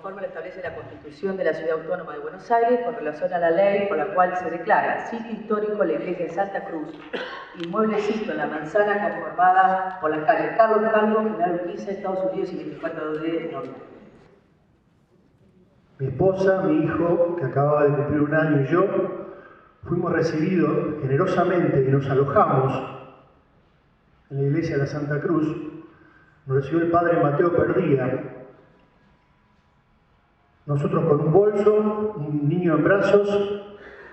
conforme lo establece la Constitución de la Ciudad Autónoma de Buenos Aires, con relación a la ley por la cual se declara sitio histórico la iglesia de Santa Cruz, inmueble sito en la manzana conformada por las calles Carlos Calvo, General Urquiza, Estados Unidos y 24 de Norte. Mi esposa, mi hijo, que acababa de cumplir 1 año, y yo fuimos recibidos generosamente y nos alojamos en la iglesia de la Santa Cruz. Nos recibió el padre Mateo Perdía. Nosotros con un bolso, un niño en brazos,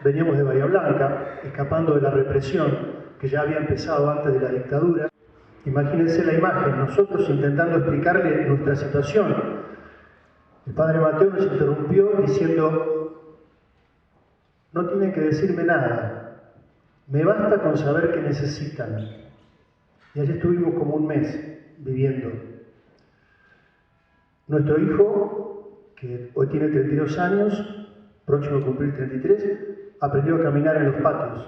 veníamos de Bahía Blanca, escapando de la represión que ya había empezado antes de la dictadura. Imagínense la imagen, nosotros intentando explicarle nuestra situación. El padre Mateo nos interrumpió diciendo: no tienen que decirme nada, me basta con saber que necesitan. Y allí estuvimos como 1 mes viviendo. Nuestro hijo, que hoy tiene 32 años, próximo a cumplir 33, aprendió a caminar en los patios.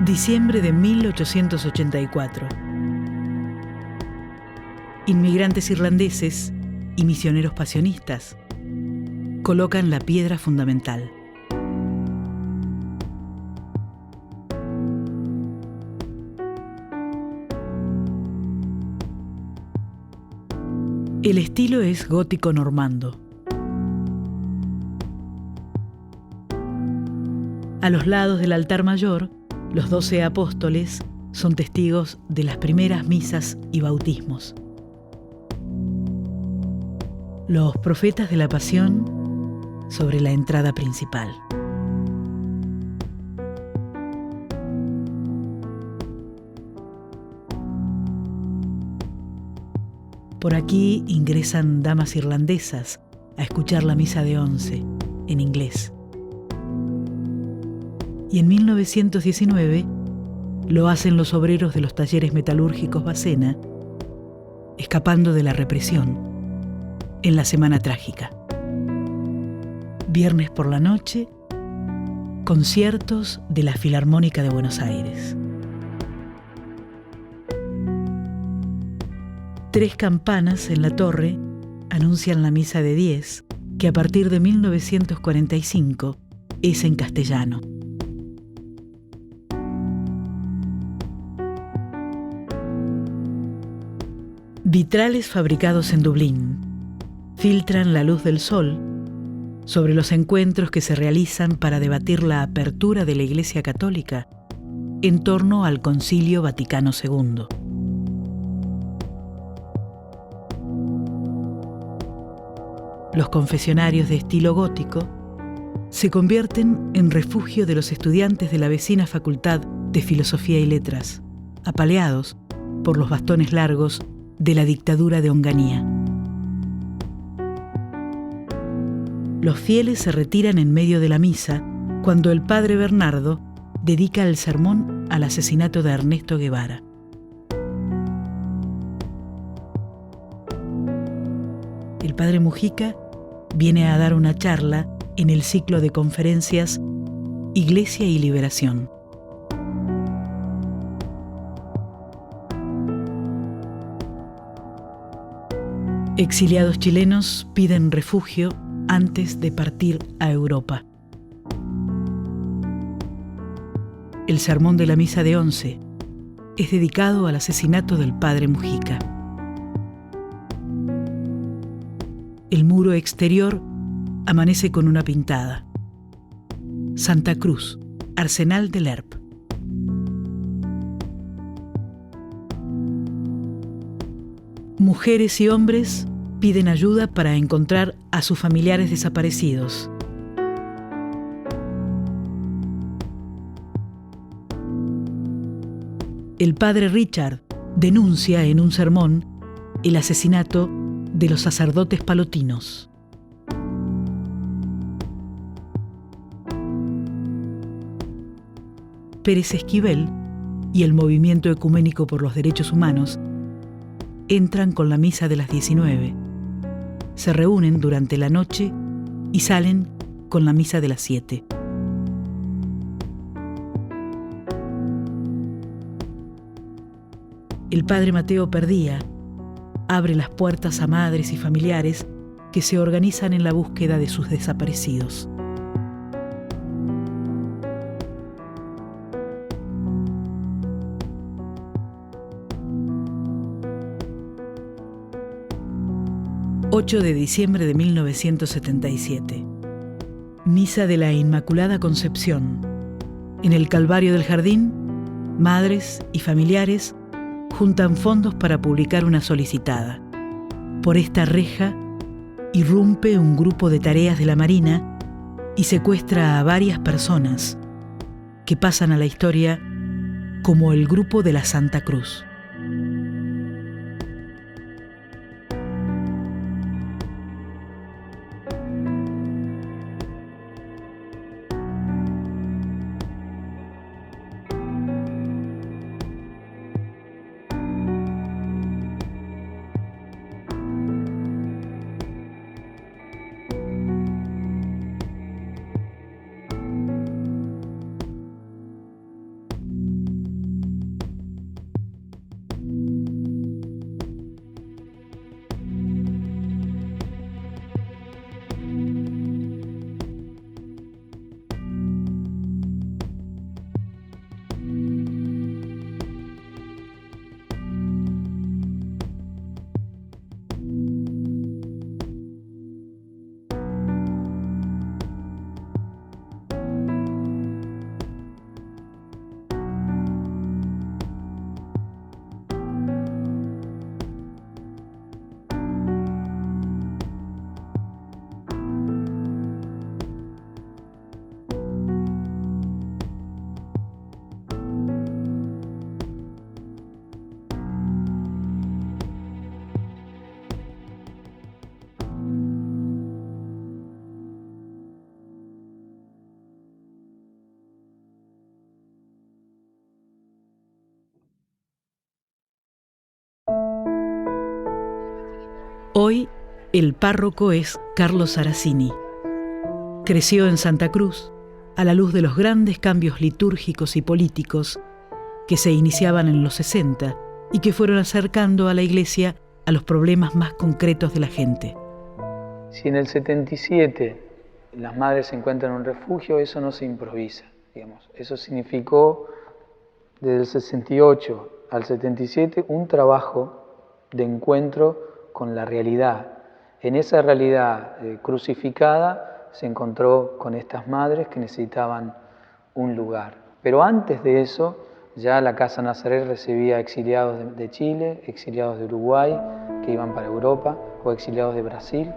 Diciembre de 1884. Inmigrantes irlandeses y misioneros pasionistas colocan la piedra fundamental. El estilo es gótico normando. A los lados del altar mayor, los 12 apóstoles son testigos de las primeras misas y bautismos. Los profetas de la Pasión sobre la entrada principal. Por aquí ingresan damas irlandesas a escuchar la misa de 11 en inglés. Y en 1919 lo hacen los obreros de los talleres metalúrgicos Bacena, escapando de la represión en la Semana Trágica. Viernes por la noche, conciertos de la Filarmónica de Buenos Aires. 3 campanas en la torre anuncian la misa de 10, que a partir de 1945 es en castellano. Vitrales fabricados en Dublín filtran la luz del sol sobre los encuentros que se realizan para debatir la apertura de la Iglesia Católica en torno al Concilio Vaticano II. Los confesionarios de estilo gótico se convierten en refugio de los estudiantes de la vecina Facultad de Filosofía y Letras, apaleados por los bastones largos de la dictadura de Onganía. Los fieles se retiran en medio de la misa cuando el padre Bernardo dedica el sermón al asesinato de Ernesto Guevara. El padre Mujica viene a dar una charla en el ciclo de conferencias Iglesia y Liberación. Exiliados chilenos piden refugio antes de partir a Europa. El sermón de la misa de 11 es dedicado al asesinato del padre Mujica. El muro exterior amanece con una pintada: Santa Cruz, Arsenal del Lerp. Mujeres y hombres piden ayuda para encontrar a sus familiares desaparecidos. El padre Richard denuncia en un sermón el asesinato de los sacerdotes palotinos. Pérez Esquivel y el Movimiento Ecuménico por los Derechos Humanos entran con la misa de las 19, se reúnen durante la noche y salen con la misa de las 7. el padre Mateo Perdía abre las puertas a madres y familiares que se organizan en la búsqueda de sus desaparecidos. ...8 de diciembre de 1977... Misa de la Inmaculada Concepción. En el Calvario del Jardín, madres y familiares juntan fondos para publicar una solicitada. Por esta reja irrumpe un grupo de tareas de la Marina y secuestra a varias personas que pasan a la historia como el grupo de la Santa Cruz. Hoy, el párroco es Carlos Aracini. Creció en Santa Cruz, a la luz de los grandes cambios litúrgicos y políticos que se iniciaban en los 60 y que fueron acercando a la Iglesia a los problemas más concretos de la gente. Si en el 77 las madres se encuentran en un refugio, eso no se improvisa, digamos. Eso significó, desde el 68 al 77, un trabajo de encuentro con la realidad. En esa realidad crucificada se encontró con estas madres que necesitaban un lugar. Pero antes de eso, ya la Casa Nazaret recibía exiliados de Chile, exiliados de Uruguay, que iban para Europa, o exiliados de Brasil.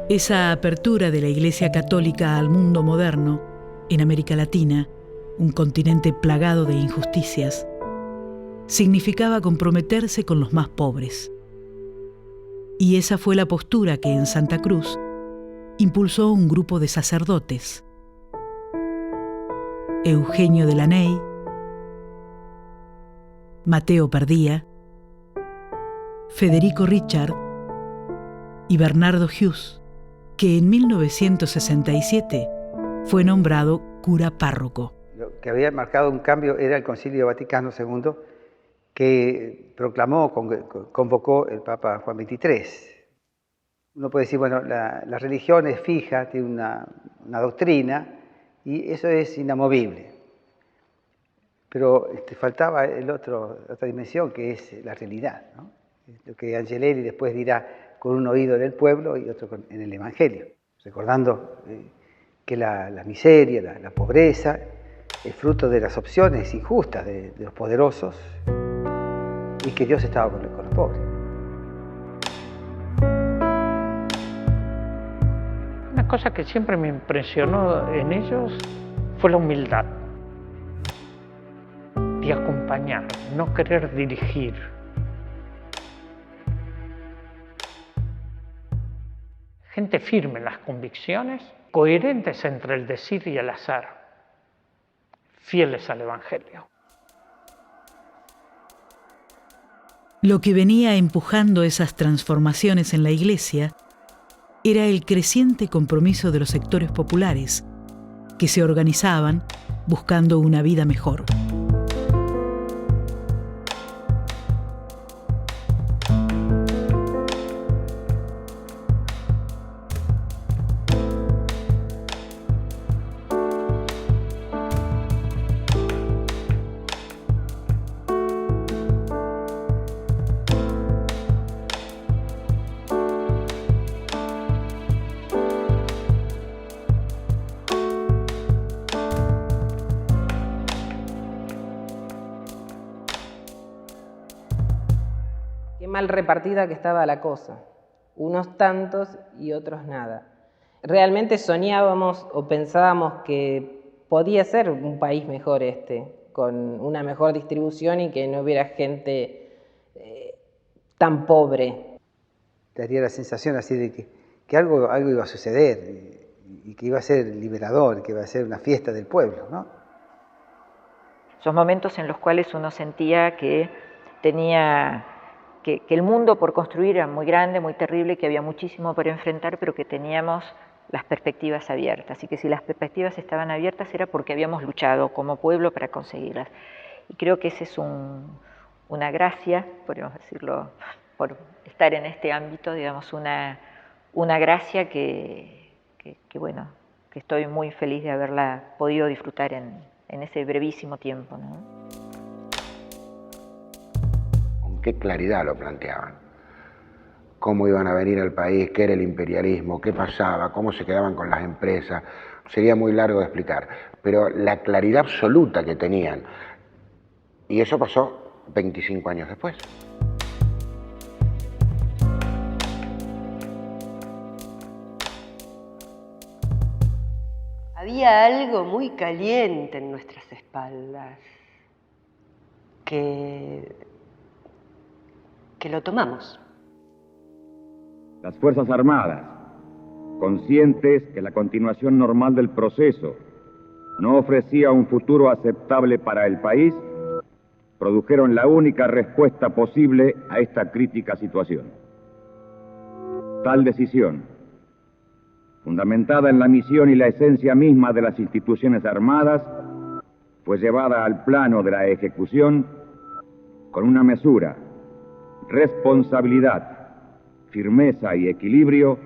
Esa apertura de la Iglesia Católica al mundo moderno, en América Latina, un continente plagado de injusticias, significaba comprometerse con los más pobres. Y esa fue la postura que en Santa Cruz impulsó un grupo de sacerdotes: Eugenio de Laney, Mateo Perdía, Federico Richard y Bernardo Hughes, que en 1967 fue nombrado cura párroco. Lo que había marcado un cambio era el Concilio Vaticano II, que proclamó, convocó el Papa Juan XXIII. Uno puede decir, bueno, la religión es fija, tiene una doctrina, y eso es inamovible. Pero faltaba otra dimensión, que es la realidad, ¿no? Lo que Angelelli después dirá, con un oído en el pueblo y otro en el Evangelio, recordando que la miseria, la pobreza, es fruto de las opciones injustas de los poderosos, y que Dios estaba con los pobres. Una cosa que siempre me impresionó en ellos fue la humildad de acompañar, no querer dirigir. Gente firme en las convicciones, coherentes entre el decir y el hacer, fieles al Evangelio. Lo que venía empujando esas transformaciones en la Iglesia era el creciente compromiso de los sectores populares, que se organizaban buscando una vida mejor. Qué mal repartida que estaba la cosa, unos tantos y otros nada. Realmente soñábamos o pensábamos que podía ser un país mejor con una mejor distribución y que no hubiera gente tan pobre. Daría la sensación así de que algo iba a suceder y que iba a ser liberador, que iba a ser una fiesta del pueblo, ¿no? Son momentos en los cuales uno sentía que tenía que el mundo por construir era muy grande, muy terrible, que había muchísimo por enfrentar, pero que teníamos las perspectivas abiertas, y que si las perspectivas estaban abiertas era porque habíamos luchado como pueblo para conseguirlas. Y creo que esa es una gracia, podríamos decirlo, por estar en este ámbito, digamos, una gracia que estoy muy feliz de haberla podido disfrutar en ese brevísimo tiempo, ¿no? Con qué claridad lo planteaban. Cómo iban a venir al país, qué era el imperialismo, qué pasaba, cómo se quedaban con las empresas. Sería muy largo de explicar, pero la claridad absoluta que tenían. Y eso pasó 25 años después. Había algo muy caliente en nuestras espaldas que lo tomamos. Las Fuerzas Armadas, conscientes que la continuación normal del proceso no ofrecía un futuro aceptable para el país, produjeron la única respuesta posible a esta crítica situación. Tal decisión, fundamentada en la misión y la esencia misma de las instituciones armadas, fue llevada al plano de la ejecución con una mesura, responsabilidad, firmeza y equilibrio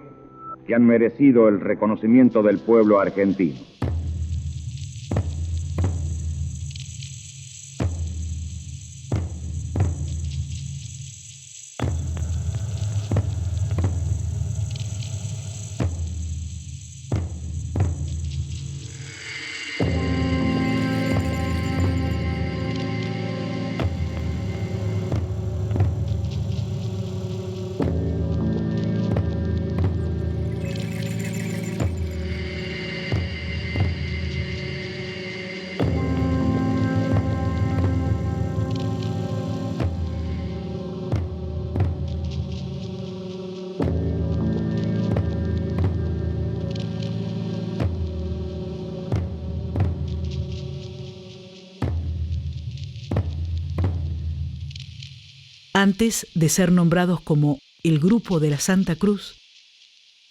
que han merecido el reconocimiento del pueblo argentino. Antes de ser nombrados como el Grupo de la Santa Cruz,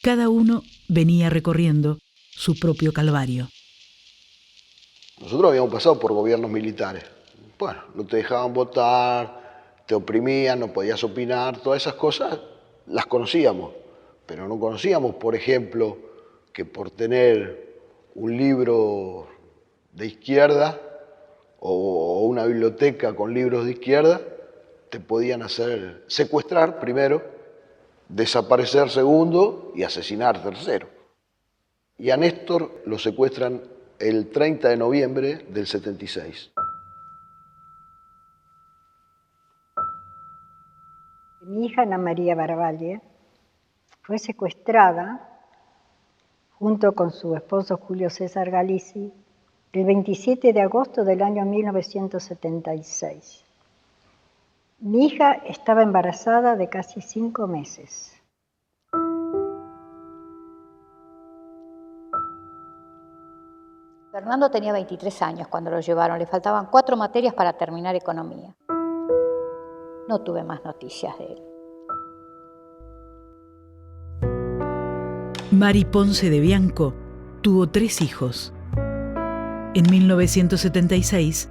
cada uno venía recorriendo su propio calvario. Nosotros habíamos pasado por gobiernos militares. Bueno, no te dejaban votar, te oprimían, no podías opinar, todas esas cosas las conocíamos, pero no conocíamos, por ejemplo, que por tener un libro de izquierda o una biblioteca con libros de izquierda, te podían hacer secuestrar primero, desaparecer segundo y asesinar tercero. Y a Néstor lo secuestran el 30 de noviembre del 76. Mi hija Ana María Baravalle fue secuestrada junto con su esposo Julio César Galizzi el 27 de agosto del año 1976. Mi hija estaba embarazada de casi 5 meses. Fernando tenía 23 años cuando lo llevaron, le faltaban 4 materias para terminar economía. No tuve más noticias de él. Mari Ponce de Bianco tuvo 3 hijos. En 1976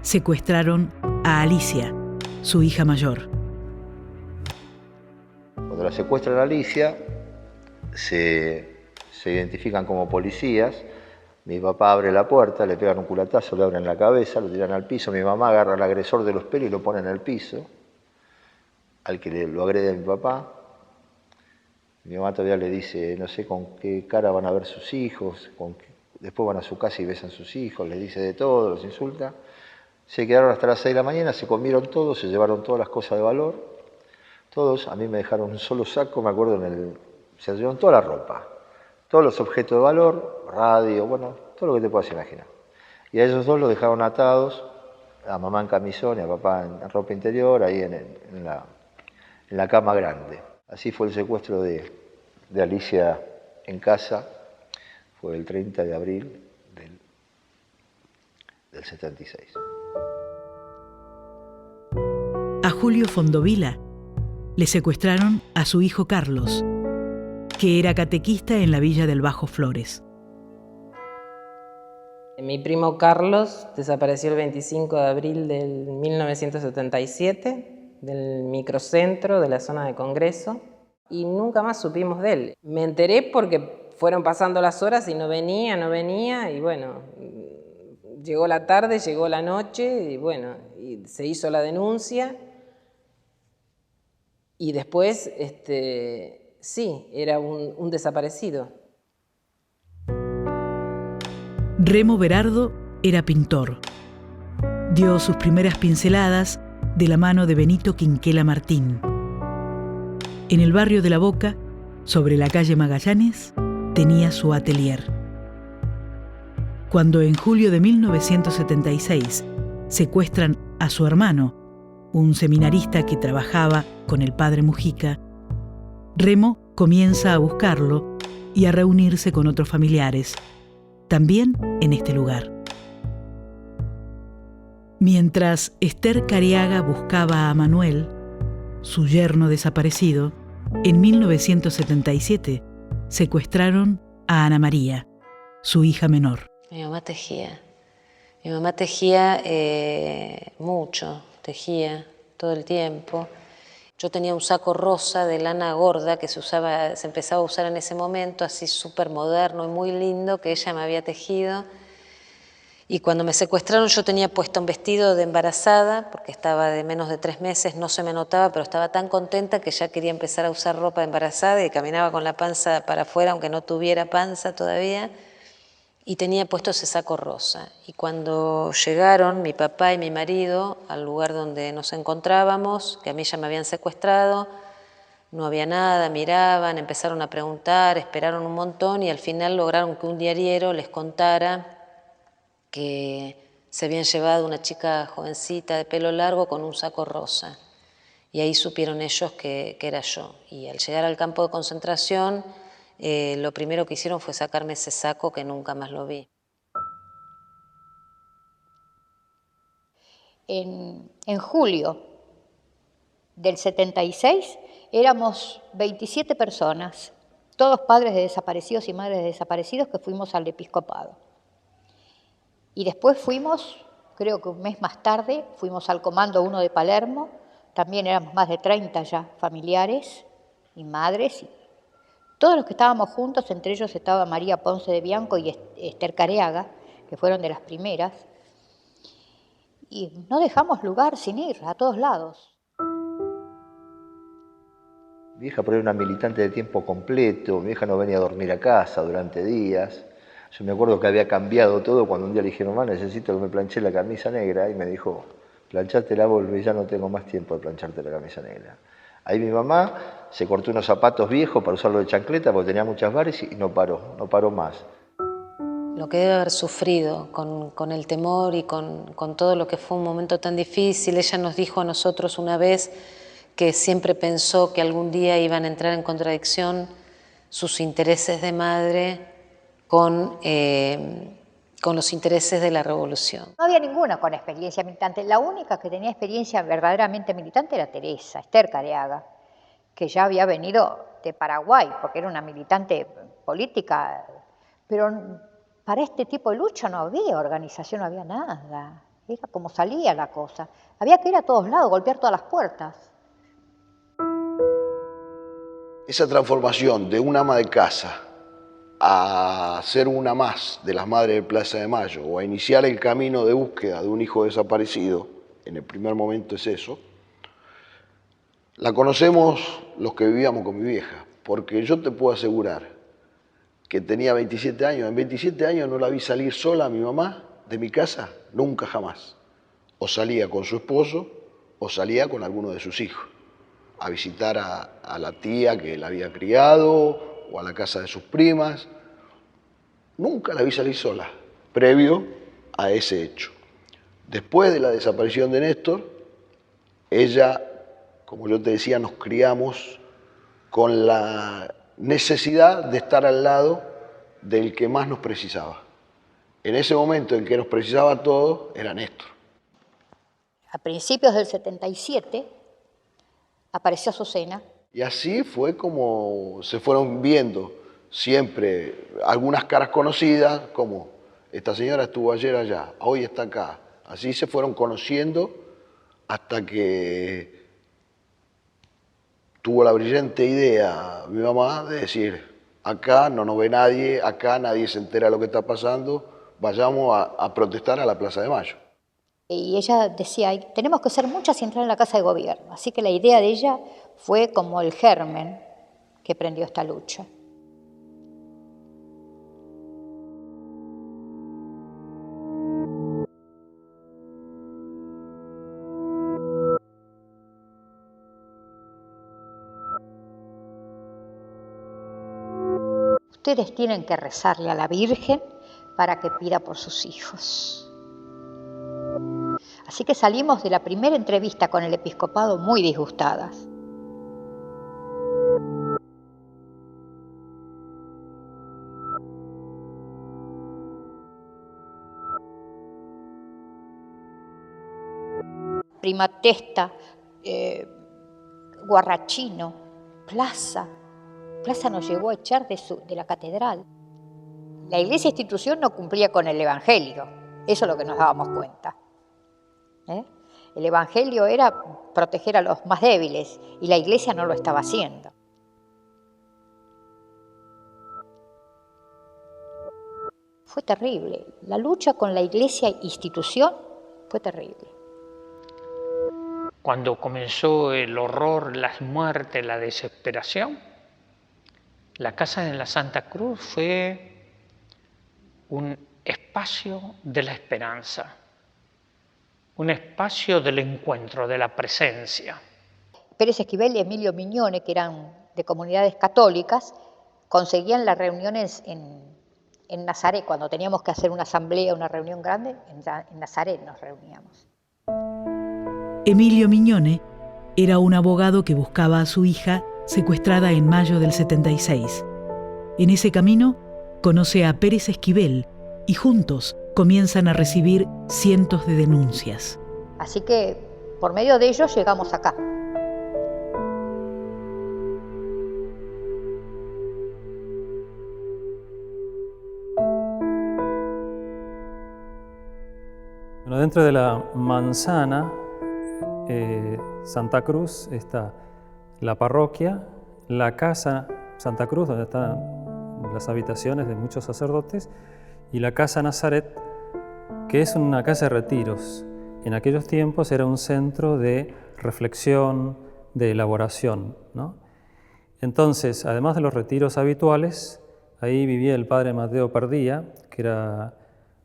secuestraron a Alicia, su hija mayor. Cuando la secuestran a Alicia, se identifican como policías. Mi papá abre la puerta, le pegan un culatazo, le abren la cabeza, lo tiran al piso. Mi mamá agarra al agresor de los pelos y lo pone en el piso, al que lo agrede a mi papá. Mi mamá todavía le dice, no sé con qué cara van a ver sus hijos, después van a su casa y besan a sus hijos, les dice de todo, los insulta. Se quedaron hasta las 6 de la mañana, se comieron todo, se llevaron todas las cosas de valor. Todos, a mí me dejaron un solo saco, me acuerdo, se llevaron toda la ropa, todos los objetos de valor, radio, bueno, todo lo que te puedas imaginar. Y a ellos dos los dejaron atados, a mamá en camisón y a papá en ropa interior, ahí en la cama grande. Así fue el secuestro de Alicia en casa, fue el 30 de abril del 76. A Julio Fondovila le secuestraron a su hijo Carlos, que era catequista en la villa del Bajo Flores. Mi primo Carlos desapareció el 25 de abril del 1977 del microcentro de la zona de Congreso y nunca más supimos de él. Me enteré porque fueron pasando las horas y no venía y bueno, llegó la tarde, llegó la noche y bueno, y se hizo la denuncia y después, sí, era un desaparecido. Remo Berardo era pintor. Dio sus primeras pinceladas de la mano de Benito Quinquela Martín. En el barrio de La Boca, sobre la calle Magallanes, tenía su atelier. Cuando en julio de 1976 secuestran a su hermano, un seminarista que trabajaba con el padre Mujica, Remo comienza a buscarlo y a reunirse con otros familiares, también en este lugar. Mientras Esther Careaga buscaba a Manuel, su yerno desaparecido, en 1977 secuestraron a Ana María, su hija menor. Mi mamá tejía. Mi mamá tejía mucho, tejía todo el tiempo. Yo tenía un saco rosa de lana gorda que se empezaba a usar en ese momento, así súper moderno y muy lindo, que ella me había tejido. Y cuando me secuestraron yo tenía puesto un vestido de embarazada, porque estaba de menos de 3 meses, no se me notaba, pero estaba tan contenta que ya quería empezar a usar ropa de embarazada y caminaba con la panza para afuera, aunque no tuviera panza todavía, y tenía puesto ese saco rosa. Y cuando llegaron mi papá y mi marido al lugar donde nos encontrábamos, que a mí ya me habían secuestrado, no había nada, miraban, empezaron a preguntar, esperaron un montón y al final lograron que un diariero les contara que se habían llevado una chica jovencita de pelo largo con un saco rosa. Y ahí supieron ellos que era yo. Y al llegar al campo de concentración, lo primero que hicieron fue sacarme ese saco que nunca más lo vi. En julio del 76 éramos 27 personas, todos padres de desaparecidos y madres de desaparecidos que fuimos al episcopado. Y después fuimos, creo que un mes más tarde, fuimos al Comando 1 de Palermo, también éramos más de 30 ya familiares y madres. Todos los que estábamos juntos, entre ellos estaba María Ponce de Bianco y Esther Careaga, que fueron de las primeras, y no dejamos lugar sin ir a todos lados. Mi hija por ahí era una militante de tiempo completo, mi hija no venía a dormir a casa durante días. Yo me acuerdo que había cambiado todo cuando un día le dijeron, mamá, necesito que me planché la camisa negra, y me dijo, planchátela, volví, ya no tengo más tiempo de plancharte la camisa negra. Ahí mi mamá se cortó unos zapatos viejos para usarlo de chancleta porque tenía muchas vares y no paró más. Lo que debe haber sufrido con el temor y con todo lo que fue un momento tan difícil. Ella nos dijo a nosotros una vez que siempre pensó que algún día iban a entrar en contradicción sus intereses de madre con los intereses de la revolución. No había ninguna con experiencia militante. La única que tenía experiencia verdaderamente militante era Teresa, Esther Careaga, que ya había venido de Paraguay, porque era una militante política, pero para este tipo de lucha no había organización, no había nada. Era como salía la cosa. Había que ir a todos lados, golpear todas las puertas. Esa transformación de una ama de casa a ser una más de las madres de Plaza de Mayo o a iniciar el camino de búsqueda de un hijo desaparecido, en el primer momento es eso, la conocemos los que vivíamos con mi vieja, porque yo te puedo asegurar que tenía 27 años, en 27 años no la vi salir sola a mi mamá de mi casa, nunca jamás. O salía con su esposo o salía con alguno de sus hijos, a visitar a la tía que la había criado o a la casa de sus primas. Nunca la vi salir sola, previo a ese hecho. Después de la desaparición de Néstor, ella, como yo te decía, nos criamos con la necesidad de estar al lado del que más nos precisaba. En ese momento en que nos precisaba a todos, era Néstor. A principios del 77 apareció Azucena. Y así fue como se fueron viendo siempre algunas caras conocidas, como esta señora estuvo ayer allá, hoy está acá. Así se fueron conociendo hasta que tuvo la brillante idea mi mamá de decir, acá no nos ve nadie, acá nadie se entera de lo que está pasando, vayamos a protestar a la Plaza de Mayo. Y ella decía, tenemos que ser muchas y entrar en la Casa de Gobierno. Así que la idea de ella fue como el germen que prendió esta lucha. Ustedes tienen que rezarle a la Virgen para que pida por sus hijos. Así que salimos de la primera entrevista con el episcopado muy disgustadas. Prima Testa, Guarrachino, Plaza nos llegó a echar de la catedral. La iglesia institución no cumplía con el evangelio, eso es lo que nos dábamos cuenta. El evangelio era proteger a los más débiles y la iglesia no lo estaba haciendo. Fue terrible. La lucha con la iglesia institución fue terrible. Cuando comenzó el horror, las muertes, la desesperación, la Casa de la Santa Cruz fue un espacio de la esperanza, un espacio del encuentro, de la presencia. Pérez Esquivel y Emilio Miñone, que eran de comunidades católicas, conseguían las reuniones en Nazaret. Cuando teníamos que hacer una asamblea, una reunión grande, en Nazaret nos reuníamos. Emilio Miñone era un abogado que buscaba a su hija secuestrada en mayo del 76. En ese camino conoce a Pérez Esquivel y juntos comienzan a recibir cientos de denuncias. Así que por medio de ellos llegamos acá. Bueno, dentro de la manzana Santa Cruz está la parroquia, la casa Santa Cruz, donde están las habitaciones de muchos sacerdotes, y la casa Nazaret, que es una casa de retiros. En aquellos tiempos era un centro de reflexión, de elaboración, ¿no? Entonces, además de los retiros habituales, ahí vivía el padre Mateo Pardía, que era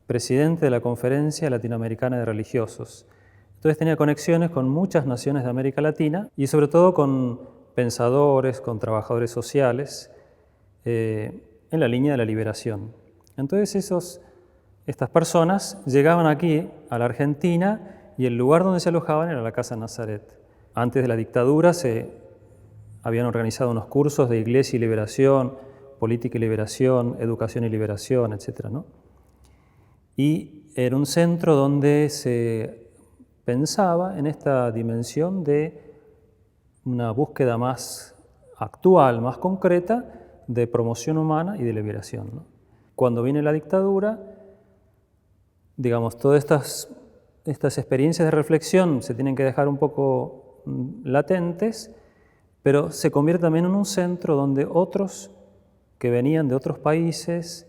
presidente de la Conferencia Latinoamericana de Religiosos. Entonces tenía conexiones con muchas naciones de América Latina y sobre todo con pensadores, con trabajadores sociales, en la línea de la liberación. Entonces estas personas llegaban aquí, a la Argentina, y el lugar donde se alojaban era la Casa Nazaret. Antes de la dictadura se habían organizado unos cursos de Iglesia y Liberación, Política y Liberación, Educación y Liberación, etc., ¿no? Y era un centro donde se pensaba en esta dimensión de una búsqueda más actual, más concreta, de promoción humana y de liberación, ¿no? Cuando viene la dictadura, digamos, todas estas experiencias de reflexión se tienen que dejar un poco latentes, pero se convierte también en un centro donde otros que venían de otros países,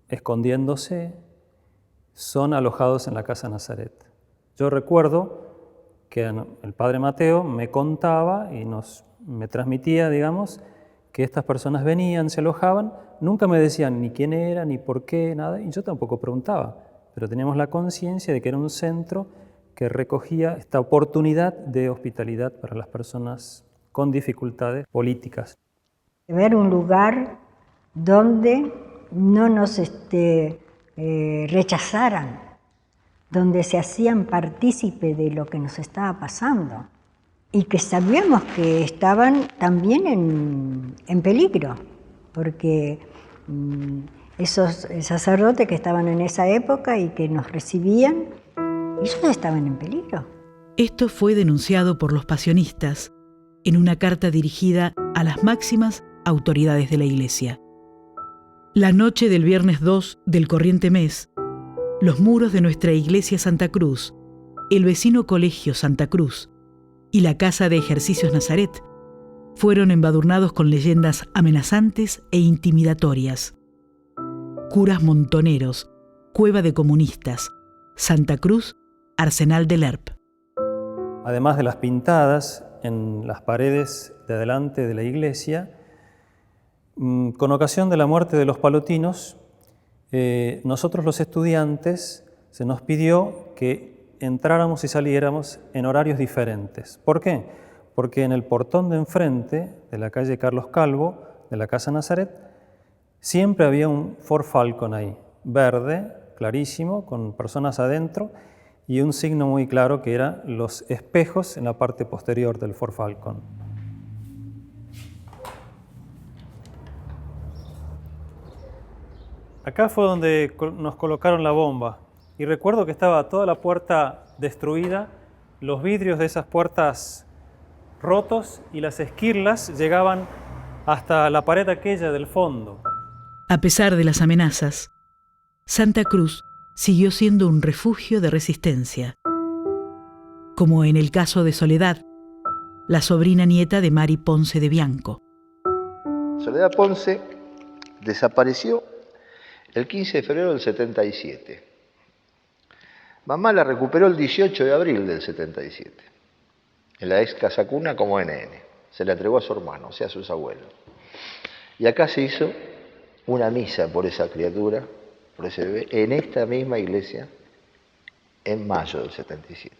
escondiéndose, son alojados en la Casa Nazaret. Yo recuerdo que el padre Mateo me contaba y me transmitía, digamos, que estas personas venían, se alojaban, nunca me decían ni quién era, ni por qué, nada, y yo tampoco preguntaba, pero teníamos la conciencia de que era un centro que recogía esta oportunidad de hospitalidad para las personas con dificultades políticas. Ver un lugar donde no nos rechazaran, donde se hacían partícipe de lo que nos estaba pasando y que sabíamos que estaban también en peligro, porque esos sacerdotes que estaban en esa época y que nos recibían, ellos estaban en peligro. Esto fue denunciado por los pasionistas en una carta dirigida a las máximas autoridades de la Iglesia. La noche del viernes 2 del corriente mes, los muros de nuestra iglesia Santa Cruz, el vecino colegio Santa Cruz y la casa de ejercicios Nazaret fueron embadurnados con leyendas amenazantes e intimidatorias. Curas montoneros, cueva de comunistas, Santa Cruz, Arsenal del ERP. Además de las pintadas en las paredes de adelante de la iglesia, con ocasión de la muerte de los palotinos, nosotros los estudiantes se nos pidió que entráramos y saliéramos en horarios diferentes. ¿Por qué? Porque en el portón de enfrente de la calle Carlos Calvo, de la Casa Nazaret, siempre había un Ford Falcon ahí, verde, clarísimo, con personas adentro, y un signo muy claro que eran los espejos en la parte posterior del Ford Falcon. Acá fue donde nos colocaron la bomba y recuerdo que estaba toda la puerta destruida, los vidrios de esas puertas rotos y las esquirlas llegaban hasta la pared aquella del fondo. A pesar de las amenazas, Santa Cruz siguió siendo un refugio de resistencia, como en el caso de Soledad, la sobrina nieta de Mari Ponce de Bianco. Soledad Ponce desapareció el 15 de febrero del 77. Mamá la recuperó el 18 de abril del 77, en la ex Casa Cuna como NN. Se la entregó a su hermano, o sea, a sus abuelos. Y acá se hizo una misa por esa criatura, por ese bebé, en esta misma iglesia, en mayo del 77.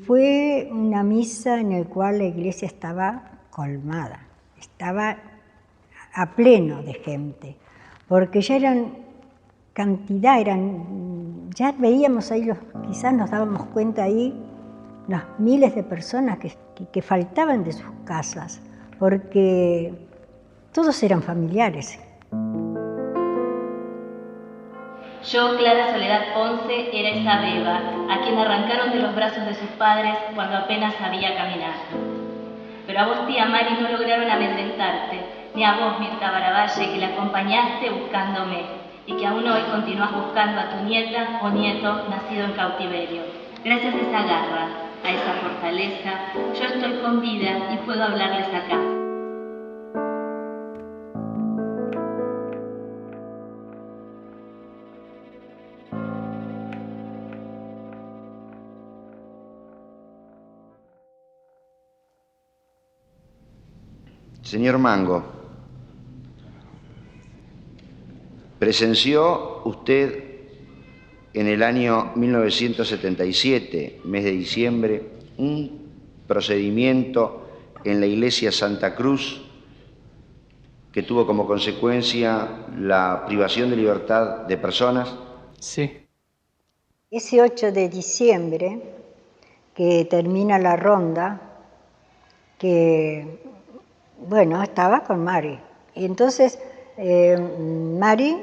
Fue una misa en la cual la iglesia estaba colmada, estaba a pleno de gente, porque ya eran cantidad, ya veíamos ahí, quizás nos dábamos cuenta ahí, las miles de personas que faltaban de sus casas, porque todos eran familiares. Yo, Clara Soledad Ponce, era esa beba, a quien arrancaron de los brazos de sus padres cuando apenas sabía caminar. Pero a vos, tía Mari, no lograron amedrentarte, ni a vos, Mirta Baravalle, que la acompañaste buscándome, y que aún hoy continúas buscando a tu nieta o nieto nacido en cautiverio. Gracias a esa garra, a esa fortaleza, yo estoy con vida y puedo hablarles acá. Señor Mango, presenció usted en el año 1977, mes de diciembre, un procedimiento en la iglesia Santa Cruz que tuvo como consecuencia la privación de libertad de personas. Sí. Ese 8 de diciembre, que termina la ronda, que, bueno, estaba con Mari. Y entonces Mari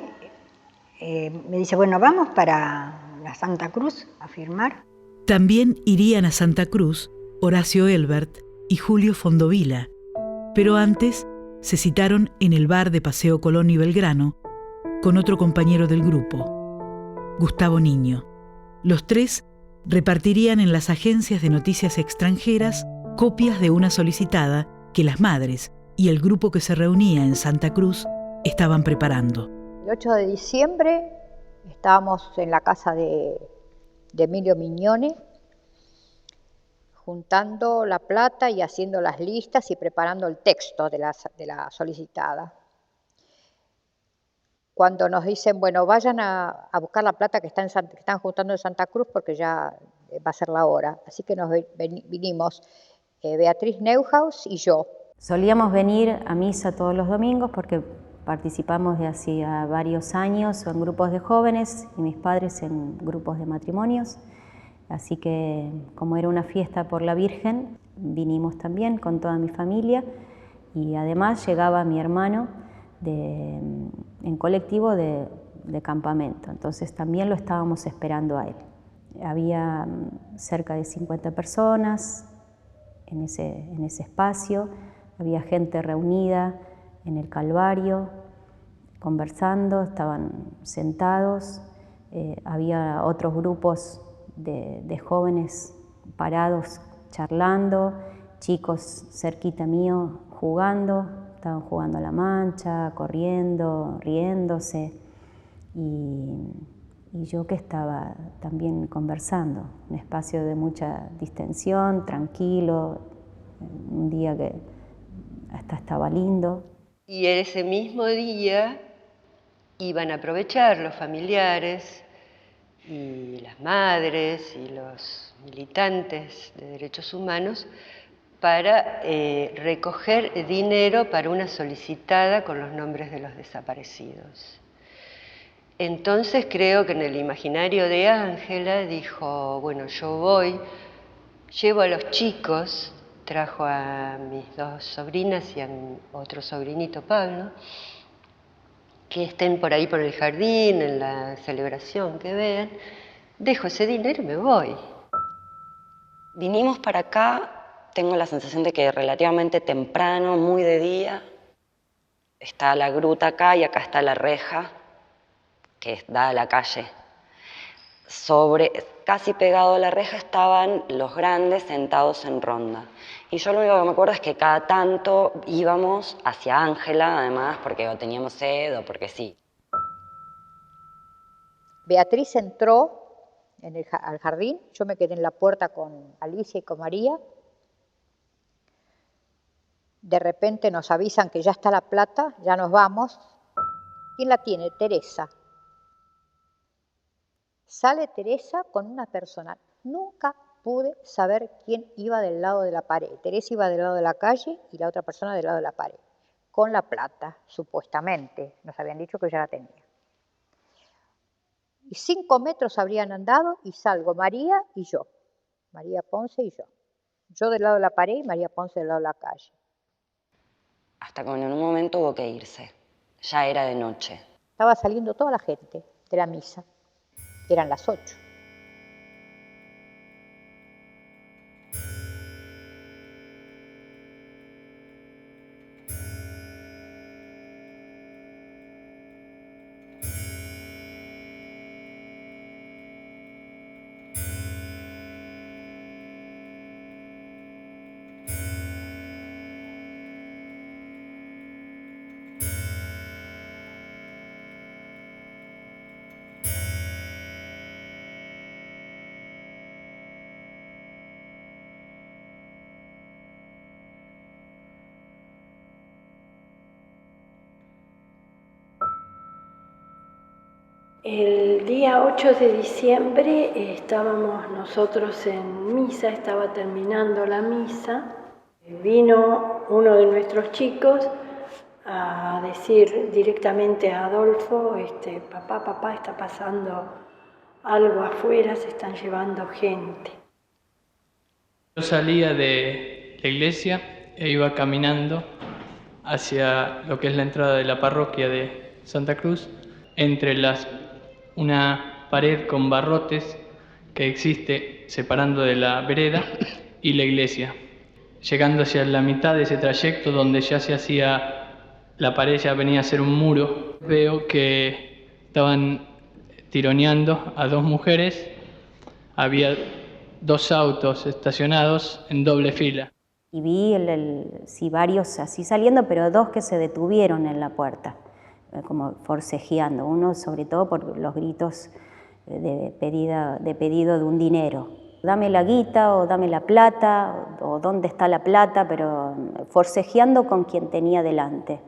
me dice, bueno, vamos para la Santa Cruz a firmar. También irían a Santa Cruz Horacio Elbert y Julio Fondovila, Pero antes se citaron en el bar de Paseo Colón y Belgrano con otro compañero del grupo, Gustavo Niño. Los tres repartirían en las agencias de noticias extranjeras copias de una solicitada que las madres y el grupo que se reunía en Santa Cruz estaban preparando. El 8 de diciembre estábamos en la casa de Emilio Mignone, juntando la plata y haciendo las listas y preparando el texto de la solicitada. Cuando nos dicen, bueno, vayan a buscar la plata que están juntando en Santa Cruz porque ya va a ser la hora. Así que nos vinimos Beatriz Neuhaus y yo. Solíamos venir a misa todos los domingos porque participamos de hacía varios años en grupos de jóvenes y mis padres en grupos de matrimonios. Así que, como era una fiesta por la Virgen, vinimos también con toda mi familia y además llegaba mi hermano en colectivo de campamento. Entonces también lo estábamos esperando a él. Había cerca de 50 personas en ese espacio, había gente reunida en el Calvario, conversando, estaban sentados, había otros grupos de jóvenes parados charlando, chicos cerquita mío jugando, estaban jugando a la mancha, corriendo, riéndose, y yo que estaba también conversando, un espacio de mucha distensión, tranquilo, un día que hasta estaba lindo. Y ese mismo día iban a aprovechar los familiares y las madres y los militantes de derechos humanos para recoger dinero para una solicitada con los nombres de los desaparecidos. Entonces creo que en el imaginario de Ángela dijo, bueno, yo voy, llevo a los chicos, trajo a mis dos sobrinas y a mi otro sobrinito Pablo, que estén por ahí por el jardín, en la celebración que vean, dejo ese dinero y me voy. Vinimos para acá, tengo la sensación de que relativamente temprano, muy de día, está la gruta acá y acá está la reja, que da a la calle. Casi pegado a la reja estaban los grandes sentados en ronda. Y yo lo único que me acuerdo es que cada tanto íbamos hacia Ángela, además, porque o teníamos sed o porque sí. Beatriz entró al jardín, yo me quedé en la puerta con Alicia y con María. De repente nos avisan que ya está la plata, ya nos vamos. ¿Quién la tiene? Teresa. Sale Teresa con una persona. Nunca pude saber quién iba del lado de la pared. Teresa iba del lado de la calle y la otra persona del lado de la pared. Con la plata, supuestamente. Nos habían dicho que ya la tenía. Y 5 metros habrían andado y salgo María y yo. María Ponce y yo. Yo del lado de la pared y María Ponce del lado de la calle. Hasta que en un momento hubo que irse. Ya era de noche. Estaba saliendo toda la gente de la misa. Eran las 8. El día 8 de diciembre estábamos nosotros en misa, estaba terminando la misa. Vino uno de nuestros chicos a decir directamente a Adolfo, papá, está pasando algo afuera, se están llevando gente. Yo salía de la iglesia e iba caminando hacia lo que es la entrada de la parroquia de Santa Cruz, entre una pared con barrotes que existe separando de la vereda y la iglesia. llegando hacia la mitad de ese trayecto donde ya se hacía, la pared ya venía a ser un muro, veo que estaban tironeando a 2 mujeres, había 2 autos estacionados en doble fila. Y vi sí, varios así saliendo, pero 2 que se detuvieron en la puerta, como forcejeando, uno sobre todo por los gritos de pedido de un dinero. Dame la guita o dame la plata o dónde está la plata, pero forcejeando con quien tenía delante.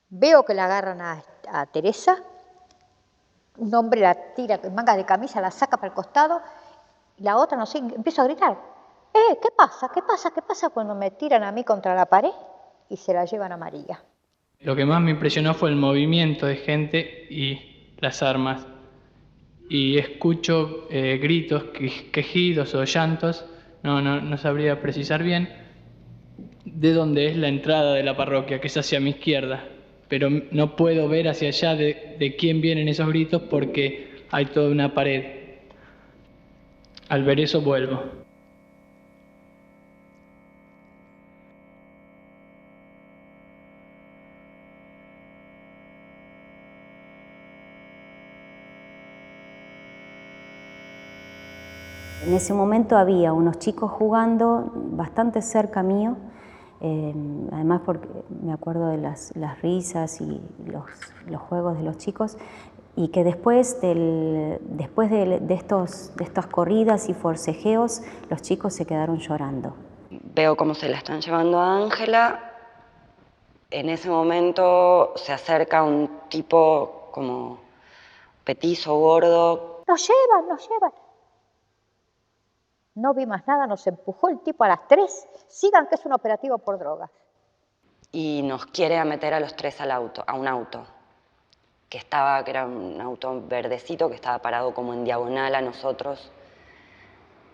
Veo que la agarran a Teresa, un hombre la tira con manga de camisa, la saca para el costado, y la otra, no sé, empiezo a gritar, ¿qué pasa? ¿Qué pasa? ¿Qué pasa? Cuando me tiran a mí contra la pared y se la llevan a María. Lo que más me impresionó fue el movimiento de gente y las armas. Y escucho gritos, quejidos o llantos, no sabría precisar bien de dónde es la entrada de la parroquia, que es hacia mi izquierda, pero no puedo ver hacia allá de quién vienen esos gritos porque hay toda una pared. Al ver eso vuelvo. En ese momento había unos chicos jugando bastante cerca mío, además porque me acuerdo de las risas y los juegos de los chicos, y que después de estas corridas y forcejeos, los chicos se quedaron llorando. Veo cómo se la están llevando a Ángela. En ese momento se acerca un tipo como petizo, gordo. Nos llevan. No vi más nada, nos empujó el tipo a las 3. Sigan que es un operativo por drogas. Y nos quiere meter a los 3 a un auto. Que era un auto verdecito que estaba parado como en diagonal a nosotros,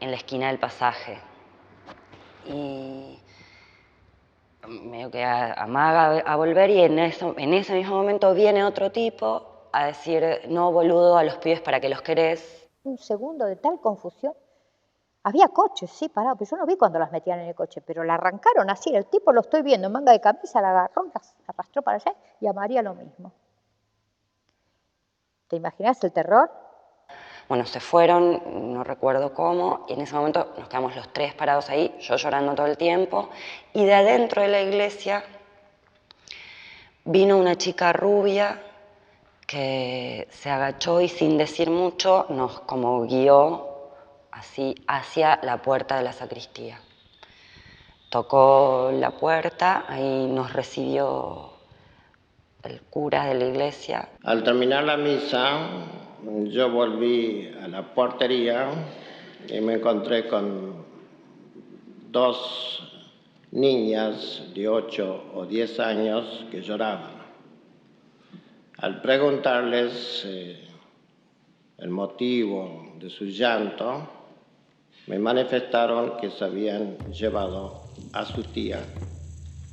en la esquina del pasaje. Y medio que amaga a volver y en ese mismo momento viene otro tipo a decir, no, boludo, a los pibes para que los querés. Un segundo de tal confusión. Había coches, sí, parados, pero yo no vi cuando las metían en el coche, pero la arrancaron así, el tipo lo estoy viendo, en manga de camisa, la agarró, la arrastró para allá y a María lo mismo. ¿Te imaginas el terror? Bueno, se fueron, no recuerdo cómo, y en ese momento nos quedamos los 3 parados ahí, yo llorando todo el tiempo, y de adentro de la iglesia vino una chica rubia que se agachó y sin decir mucho nos como guió así hacia la puerta de la sacristía. Tocó la puerta, ahí nos recibió el cura de la iglesia. Al terminar la misa, yo volví a la portería y me encontré con 2 niñas de 8 o 10 años que lloraban. Al preguntarles el motivo de su llanto, me manifestaron que se habían llevado a su tía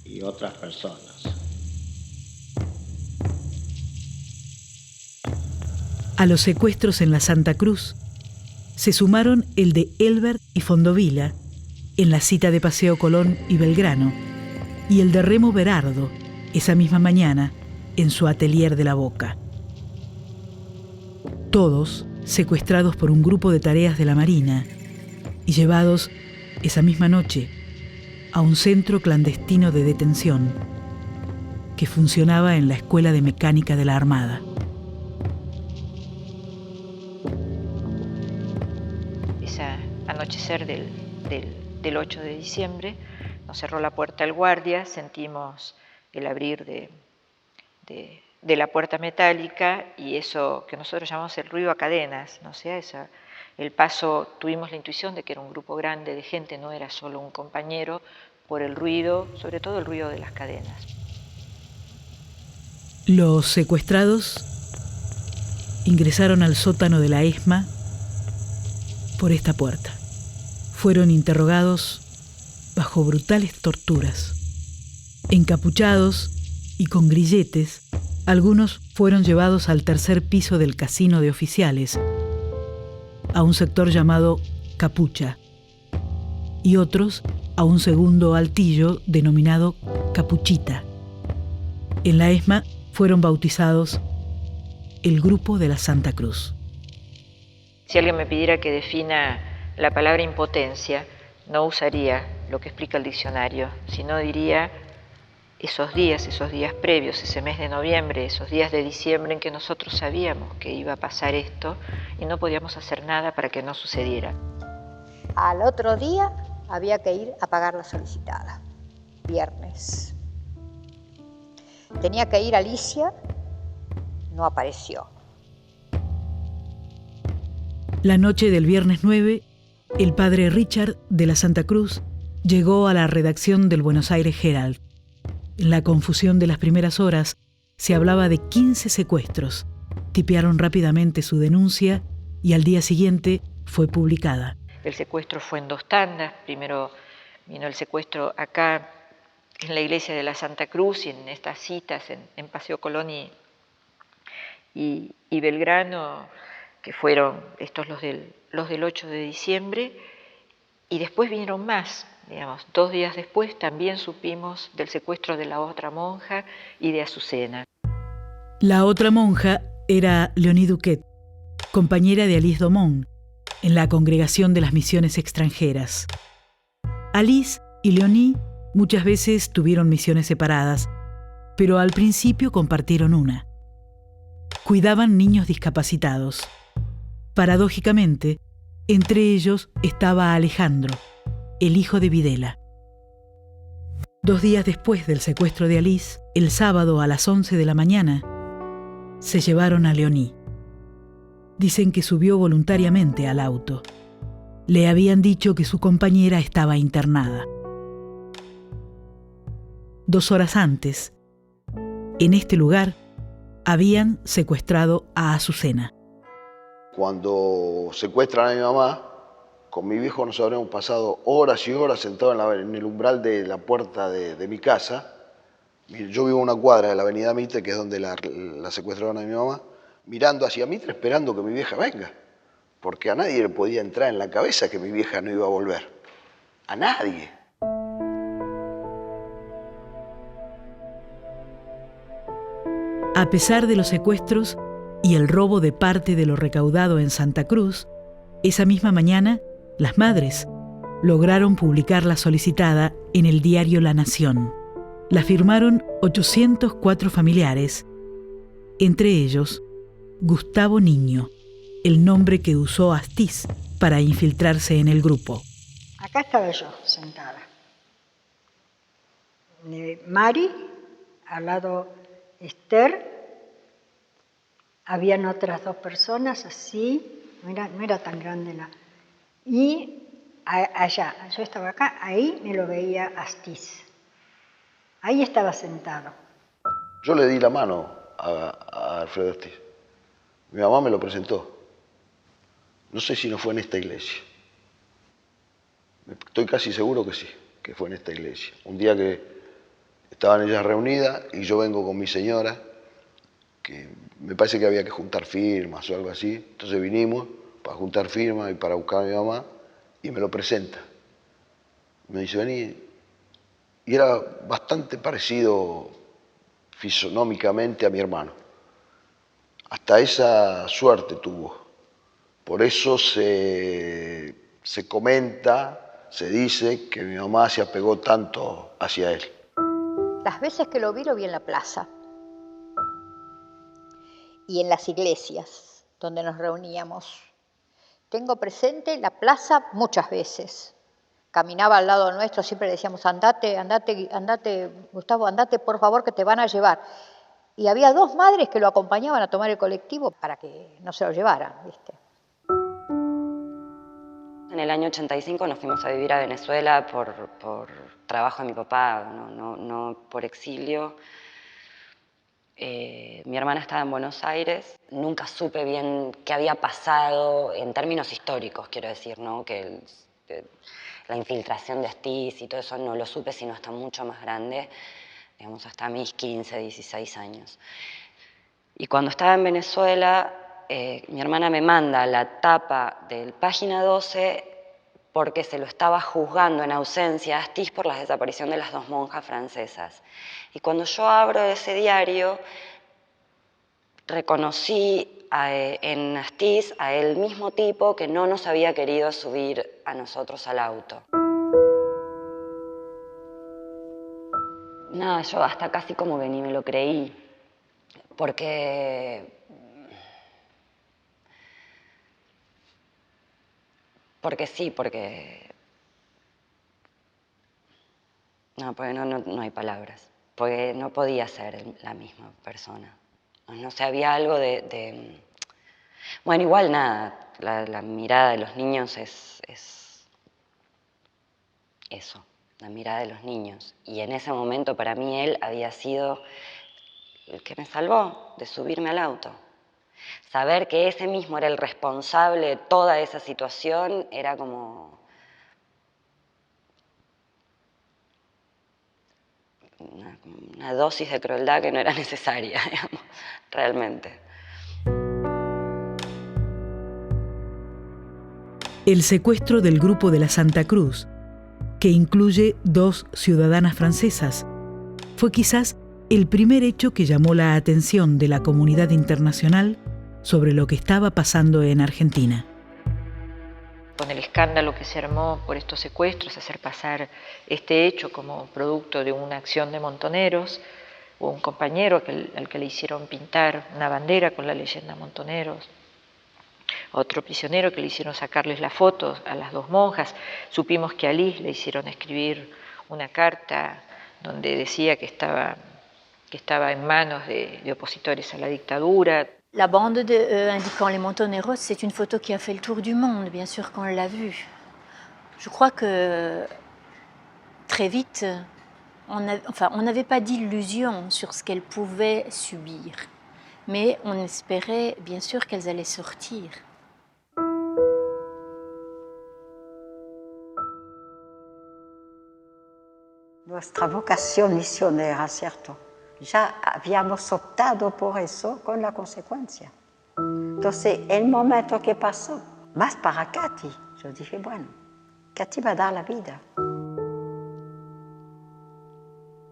y otras personas. A los secuestros en la Santa Cruz se sumaron el de Elbert y Fondovila en la cita de Paseo Colón y Belgrano y el de Remo Berardo esa misma mañana en su atelier de La Boca. Todos secuestrados por un grupo de tareas de la Marina y llevados esa misma noche a un centro clandestino de detención que funcionaba en la Escuela de Mecánica de la Armada. Anochecer del 8 de diciembre, nos cerró la puerta el guardia, sentimos el abrir de la puerta metálica y eso que nosotros llamamos el ruido a cadenas, ¿no? O sea, el paso, tuvimos la intuición de que era un grupo grande de gente, no era solo un compañero, por el ruido, sobre todo el ruido de las cadenas. Los secuestrados ingresaron al sótano de la ESMA por esta puerta. Fueron interrogados bajo brutales torturas. Encapuchados y con grilletes, algunos fueron llevados al tercer piso del casino de oficiales, a un sector llamado Capucha, y otros a un segundo altillo denominado Capuchita. En la ESMA fueron bautizados el Grupo de la Santa Cruz. Si alguien me pidiera que defina la palabra impotencia, no usaría lo que explica el diccionario, sino diría esos días previos, ese mes de noviembre, esos días de diciembre en que nosotros sabíamos que iba a pasar esto y no podíamos hacer nada para que no sucediera. Al otro día había que ir a pagar la solicitada, viernes. Tenía que ir Alicia, no apareció. La noche del viernes 9, el padre Richard de la Santa Cruz llegó a la redacción del Buenos Aires Herald. En la confusión de las primeras horas se hablaba de 15 secuestros. Tipearon rápidamente su denuncia y al día siguiente fue publicada. El secuestro fue en 2 tandas. Primero vino el secuestro acá en la iglesia de la Santa Cruz y en estas citas en Paseo Colón y Belgrano, que fueron estos los del 8 de diciembre, y después vinieron más, digamos, 2 días después también supimos del secuestro de la otra monja y de Azucena. La otra monja era Leonie Duquet, compañera de Alice Domon, en la Congregación de las Misiones Extranjeras. Alice y Leonie muchas veces tuvieron misiones separadas, pero al principio compartieron una. Cuidaban niños discapacitados. Paradójicamente, entre ellos estaba Alejandro, el hijo de Videla. 2 días después del secuestro de Alice, el sábado a las 11 de la mañana, se llevaron a Leonie. Dicen que subió voluntariamente al auto. Le habían dicho que su compañera estaba internada. 2 horas antes, en este lugar, habían secuestrado a Azucena. Cuando secuestran a mi mamá, con mi viejo nos habremos pasado horas y horas sentados en el umbral de la puerta de mi casa. Yo vivo en una cuadra de la avenida Mitre, que es donde la secuestraron a mi mamá, mirando hacia Mitre esperando que mi vieja venga. Porque a nadie le podía entrar en la cabeza que mi vieja no iba a volver. A nadie. A pesar de los secuestros y el robo de parte de lo recaudado en Santa Cruz, esa misma mañana, las madres lograron publicar la solicitada en el diario La Nación. La firmaron 804 familiares, entre ellos Gustavo Niño, el nombre que usó Astiz para infiltrarse en el grupo. Acá estaba yo, sentada. Mari, al lado Esther, habían otras 2 personas así, no era tan grande la... Y allá, yo estaba acá, ahí me lo veía Astiz. Ahí estaba sentado. Yo le di la mano a Alfredo Astiz. Mi mamá me lo presentó. No sé si no fue en esta iglesia. Estoy casi seguro que sí, que fue en esta iglesia. Un día que estaban ellas reunidas y yo vengo con mi señora, que me parece que había que juntar firmas o algo así. Entonces vinimos para juntar firmas y para buscar a mi mamá y me lo presenta. Me dice, vení. Y era bastante parecido fisonómicamente a mi hermano. Hasta esa suerte tuvo. Por eso se comenta, se dice que mi mamá se apegó tanto hacia él. Las veces que lo vi en la plaza y en las iglesias donde nos reuníamos. Tengo presente la plaza muchas veces. Caminaba al lado nuestro, siempre le decíamos, andate, Gustavo, andate por favor que te van a llevar. Y había 2 madres que lo acompañaban a tomar el colectivo para que no se lo llevaran, ¿viste? En el año 85 nos fuimos a vivir a Venezuela por trabajo de mi papá, no por exilio. Mi hermana estaba en Buenos Aires. Nunca supe bien qué había pasado en términos históricos, quiero decir, ¿no? Que la infiltración de Astiz y todo eso no lo supe sino hasta mucho más grande, digamos hasta mis 15, 16 años. Y cuando estaba en Venezuela, mi hermana me manda la tapa del Página 12 porque se lo estaba juzgando en ausencia a Astiz por la desaparición de las 2 monjas francesas. Y cuando yo abro ese diario, reconocí en Astiz a el mismo tipo que no nos había querido subir a nosotros al auto. Nada, yo hasta casi como que ni me lo creí, porque sí, porque no hay palabras, porque no podía ser la misma persona. No sé, había algo de... Bueno, igual nada, la mirada de los niños es eso, la mirada de los niños. Y en ese momento para mí él había sido el que me salvó de subirme al auto. Saber que ese mismo era el responsable de toda esa situación era como una dosis de crueldad que no era necesaria, digamos, realmente. El secuestro del grupo de la Santa Cruz, que incluye 2 ciudadanas francesas, fue quizás el primer hecho que llamó la atención de la comunidad internacional sobre lo que estaba pasando en Argentina. Con el escándalo que se armó por estos secuestros, hacer pasar este hecho como producto de una acción de montoneros, hubo un compañero al que le hicieron pintar una bandera con la leyenda Montoneros, otro prisionero que le hicieron sacarles las fotos a las 2 monjas. Supimos que a Liz le hicieron escribir una carta donde decía que estaba en manos de opositores a la dictadura. La bande indiquant les Montoneros, c'est une photo qui a fait le tour du monde, bien sûr qu'on l'a vue. Je crois que très vite, on n'avait pas d'illusion sur ce qu'elles pouvaient subir, mais on espérait bien sûr qu'elles allaient sortir. Nuestra vocación misionera, ¿cierto? Ya habíamos optado por eso con la consecuencia. Entonces, el momento que pasó, más para Katy, yo dije, bueno, Katy va a dar la vida.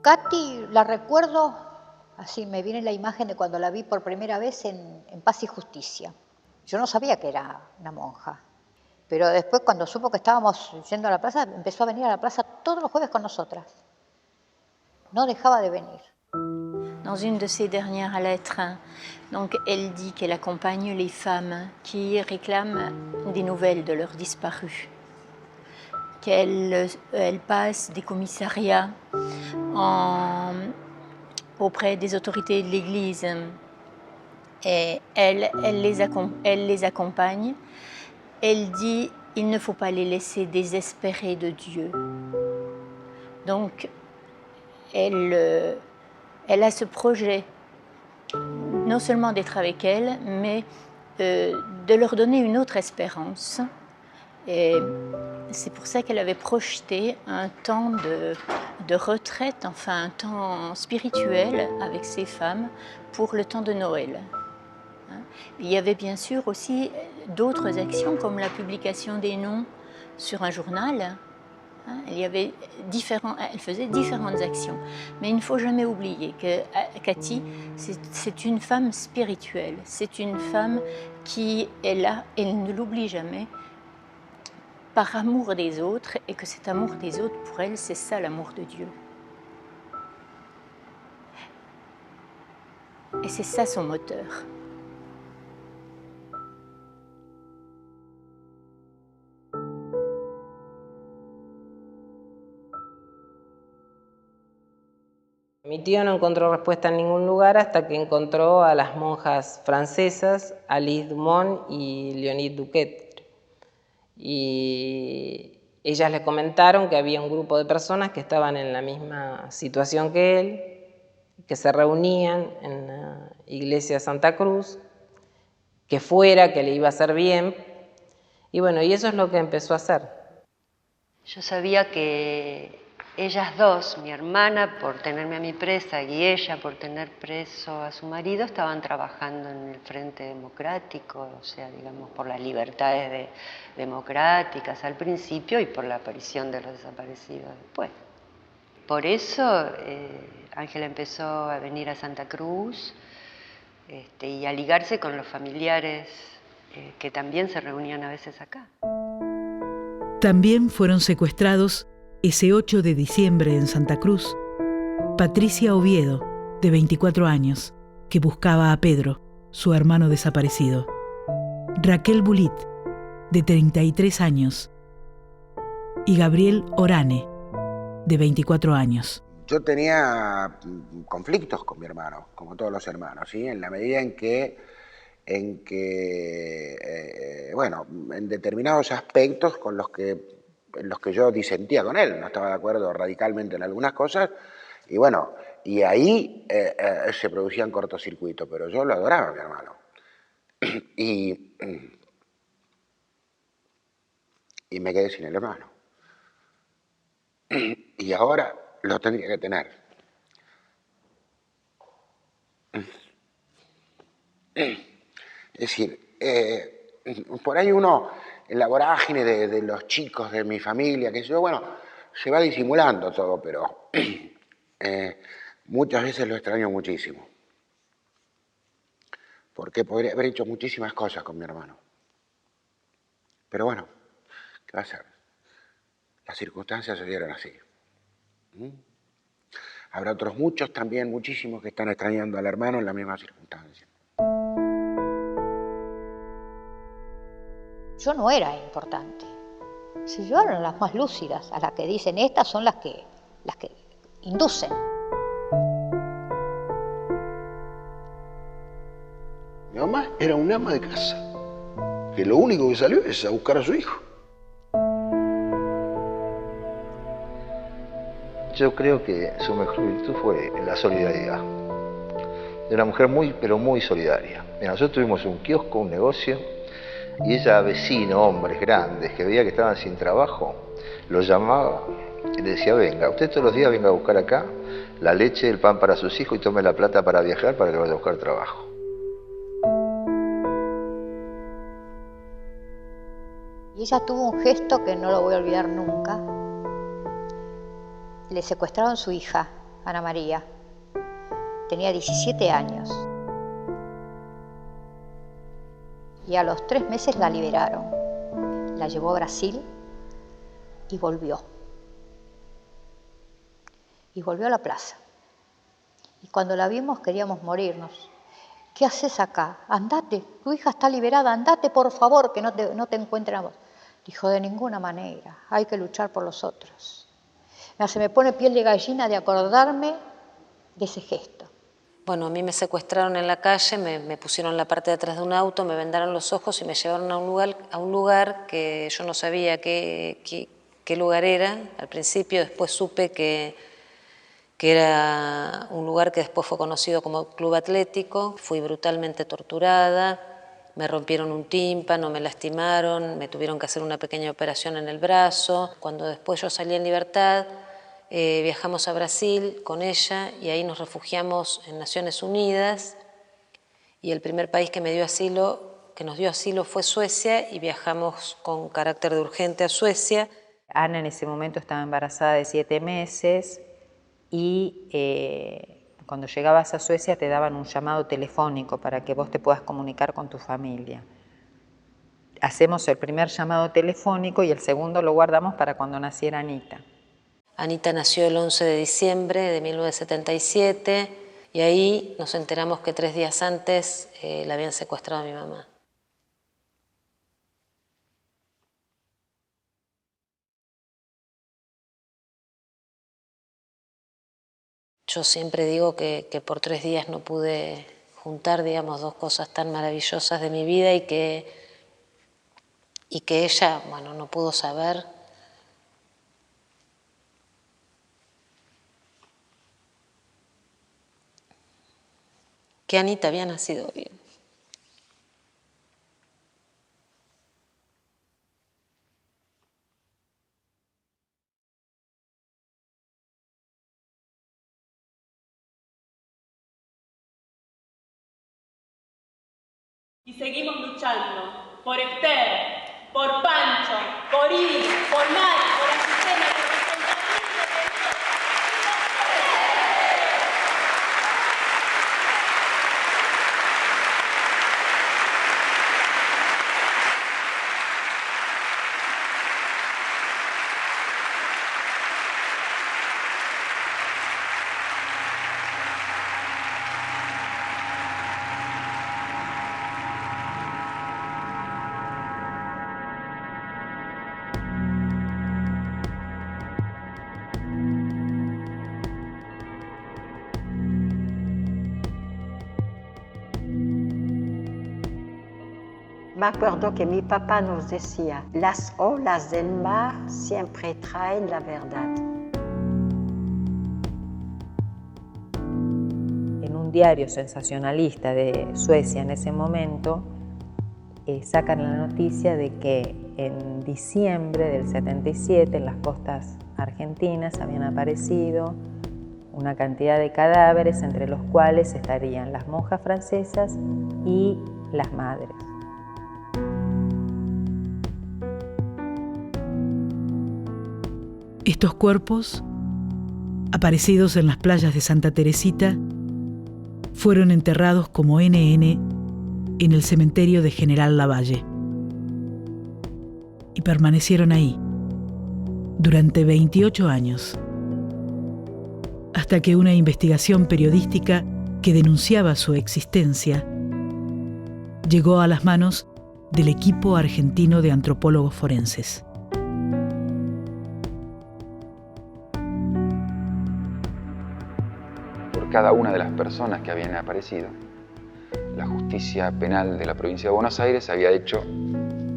Katy la recuerdo, así me viene la imagen de cuando la vi por primera vez en Paz y Justicia. Yo no sabía que era una monja, pero después cuando supo que estábamos yendo a la plaza, empezó a venir a la plaza todos los jueves con nosotras. No dejaba de venir. Dans une de ses dernières lettres, donc elle dit qu'elle accompagne les femmes qui réclament des nouvelles de leurs disparus, qu'elle passe des commissariats auprès des autorités de l'Église et elle les accompagne. Elle dit il ne faut pas les laisser désespérer de Dieu. Donc elle a ce projet, non seulement d'être avec elles, mais de leur donner une autre espérance. Et c'est pour ça qu'elle avait projeté un temps de retraite, enfin un temps spirituel avec ces femmes pour le temps de Noël. Il y avait bien sûr aussi d'autres actions comme la publication des noms sur un journal. Elle faisait différentes actions. Mais il ne faut jamais oublier que Katy, c'est une femme spirituelle. C'est une femme qui est là, elle ne l'oublie jamais, par amour des autres, et que cet amour des autres, pour elle, c'est ça l'amour de Dieu. Et c'est ça son moteur. Mi tío no encontró respuesta en ningún lugar hasta que encontró a las monjas francesas, Alice Dumont y Léonie Duquet. Y ellas le comentaron que había un grupo de personas que estaban en la misma situación que él, que se reunían en la iglesia Santa Cruz, que fuera, que le iba a hacer bien. Y bueno, y eso es lo que empezó a hacer. Yo sabía que Ellas dos, mi hermana por tenerme a mí presa y ella por tener preso a su marido, estaban trabajando en el Frente Democrático, o sea, digamos, por las libertades democráticas al principio y por la aparición de los desaparecidos después. Por eso Ángela empezó a venir a Santa Cruz y a ligarse con los familiares que también se reunían a veces acá. También fueron secuestrados ese 8 de diciembre en Santa Cruz Patricia Oviedo, de 24 años, que buscaba a Pedro, su hermano desaparecido. Raquel Bulit, de 33 años. Y Gabriel Orane, de 24 años. Yo tenía conflictos con mi hermano, como todos los hermanos, ¿sí? En la medida en que bueno, en determinados aspectos en los que yo disentía con él, no estaba de acuerdo radicalmente en algunas cosas, y bueno, y ahí se producían cortocircuitos, pero yo lo adoraba a mi hermano. Y me quedé sin el hermano. Y ahora lo tendría que tener. Es decir, por ahí uno, en la vorágine de los chicos de mi familia, que yo, bueno, se va disimulando todo, pero muchas veces lo extraño muchísimo. Porque podría haber hecho muchísimas cosas con mi hermano. Pero bueno, ¿qué va a ser? Las circunstancias se dieron así. Habrá otros muchos también, muchísimos, que están extrañando al hermano en la misma circunstancia. Yo no era importante. Si yo eran las más lúcidas, a las que dicen estas son las que inducen. Mi mamá era un ama de casa, que lo único que salió es a buscar a su hijo. Yo creo que su mejor virtud fue la solidaridad. Era una mujer muy, pero muy solidaria. Mira, nosotros tuvimos un kiosco, un negocio, y ella, vecino, hombres grandes, que veía que estaban sin trabajo, los llamaba y le decía, venga, usted todos los días venga a buscar acá la leche, el pan para sus hijos y tome la plata para viajar para que vaya a buscar trabajo. Y ella tuvo un gesto que no lo voy a olvidar nunca. Le secuestraron su hija, Ana María. Tenía 17 años. Y a los 3 meses la liberaron. La llevó a Brasil y volvió. Y volvió a la plaza. Y cuando la vimos queríamos morirnos. ¿Qué haces acá? Andate, tu hija está liberada, andate por favor, que no te encuentren a vos. Dijo, de ninguna manera, hay que luchar por los otros. Se me pone piel de gallina de acordarme de ese gesto. Bueno, a mí me secuestraron en la calle, me pusieron en la parte de atrás de un auto, me vendaron los ojos y me llevaron a un lugar que yo no sabía qué lugar era al principio. Después supe que era un lugar que después fue conocido como Club Atlético. Fui brutalmente torturada, me rompieron un tímpano, me lastimaron, me tuvieron que hacer una pequeña operación en el brazo. Cuando después yo salí en libertad, viajamos a Brasil con ella y ahí nos refugiamos en Naciones Unidas, y el primer país que nos dio asilo fue Suecia, y viajamos con carácter de urgente a Suecia. Ana en ese momento estaba embarazada de 7 meses y cuando llegabas a Suecia te daban un llamado telefónico para que vos te puedas comunicar con tu familia. Hacemos el primer llamado telefónico y el segundo lo guardamos para cuando naciera Anita. Anita nació el 11 de diciembre de 1977 y ahí nos enteramos que 3 días antes la habían secuestrado a mi mamá. Yo siempre digo que por 3 días no pude juntar, digamos, 2 cosas tan maravillosas de mi vida y que ella, bueno, no pudo saber. Que Anita había nacido bien. Y seguimos luchando por Esther, por Pancho, por Iris, por Mari, por Azucena, por los compañeros de Dios. Me acuerdo que mi papá nos decía, las olas del mar siempre traen la verdad. En un diario sensacionalista de Suecia en ese momento, sacan la noticia de que en diciembre del 77 en las costas argentinas habían aparecido una cantidad de cadáveres, entre los cuales estarían las monjas francesas y las madres. Estos cuerpos, aparecidos en las playas de Santa Teresita, fueron enterrados como NN en el cementerio de General Lavalle y permanecieron ahí durante 28 años, hasta que una investigación periodística que denunciaba su existencia llegó a las manos del equipo argentino de antropólogos forenses. Cada una de las personas que habían aparecido, la justicia penal de la provincia de Buenos Aires había hecho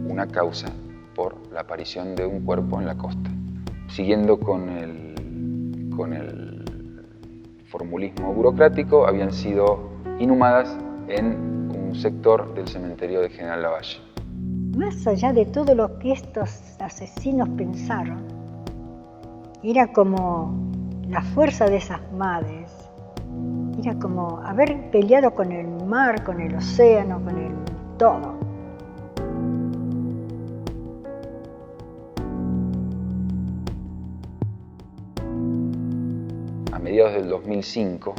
una causa por la aparición de un cuerpo en la costa. Siguiendo con el formulismo burocrático, habían sido inhumadas en un sector del cementerio de General Lavalle. Más allá de todo lo que estos asesinos pensaron, era como la fuerza de esas madres. Era como haber peleado con el mar, con el océano, con el todo. A mediados del 2005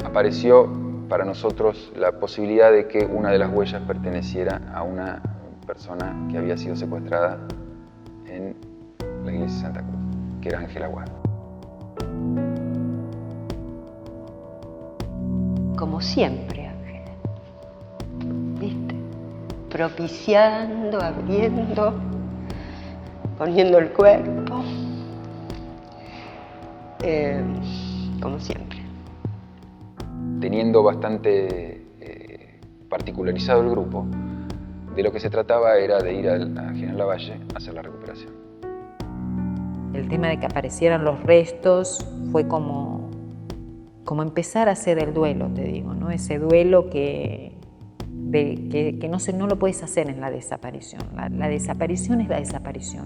apareció para nosotros la posibilidad de que una de las huellas perteneciera a una persona que había sido secuestrada en la iglesia de Santa Cruz, que era Ángela Aguad. Como siempre, Ángela, ¿viste? Propiciando, abriendo, poniendo el cuerpo, como siempre. Teniendo bastante particularizado el grupo, de lo que se trataba era de ir a General Lavalle a hacer la recuperación. El tema de que aparecieran los restos fue como empezar a hacer el duelo, te digo, ¿no? Ese duelo que no lo puedes hacer en la desaparición. La desaparición es la desaparición,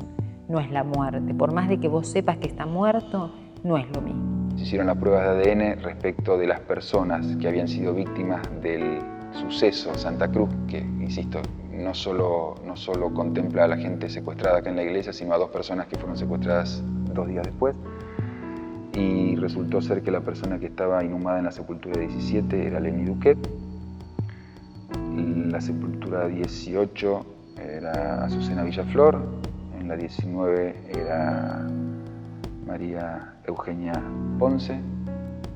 no es la muerte. Por más de que vos sepas que está muerto, no es lo mismo. Se hicieron las pruebas de ADN respecto de las personas que habían sido víctimas del suceso Santa Cruz, que, insisto, no solo contempla a la gente secuestrada acá en la iglesia, sino a 2 personas que fueron secuestradas 2 días después. Y resultó ser que la persona que estaba inhumada en la sepultura 17 era Lenny Duquet, la sepultura 18 era Azucena Villaflor, en la 19 era María Eugenia Ponce,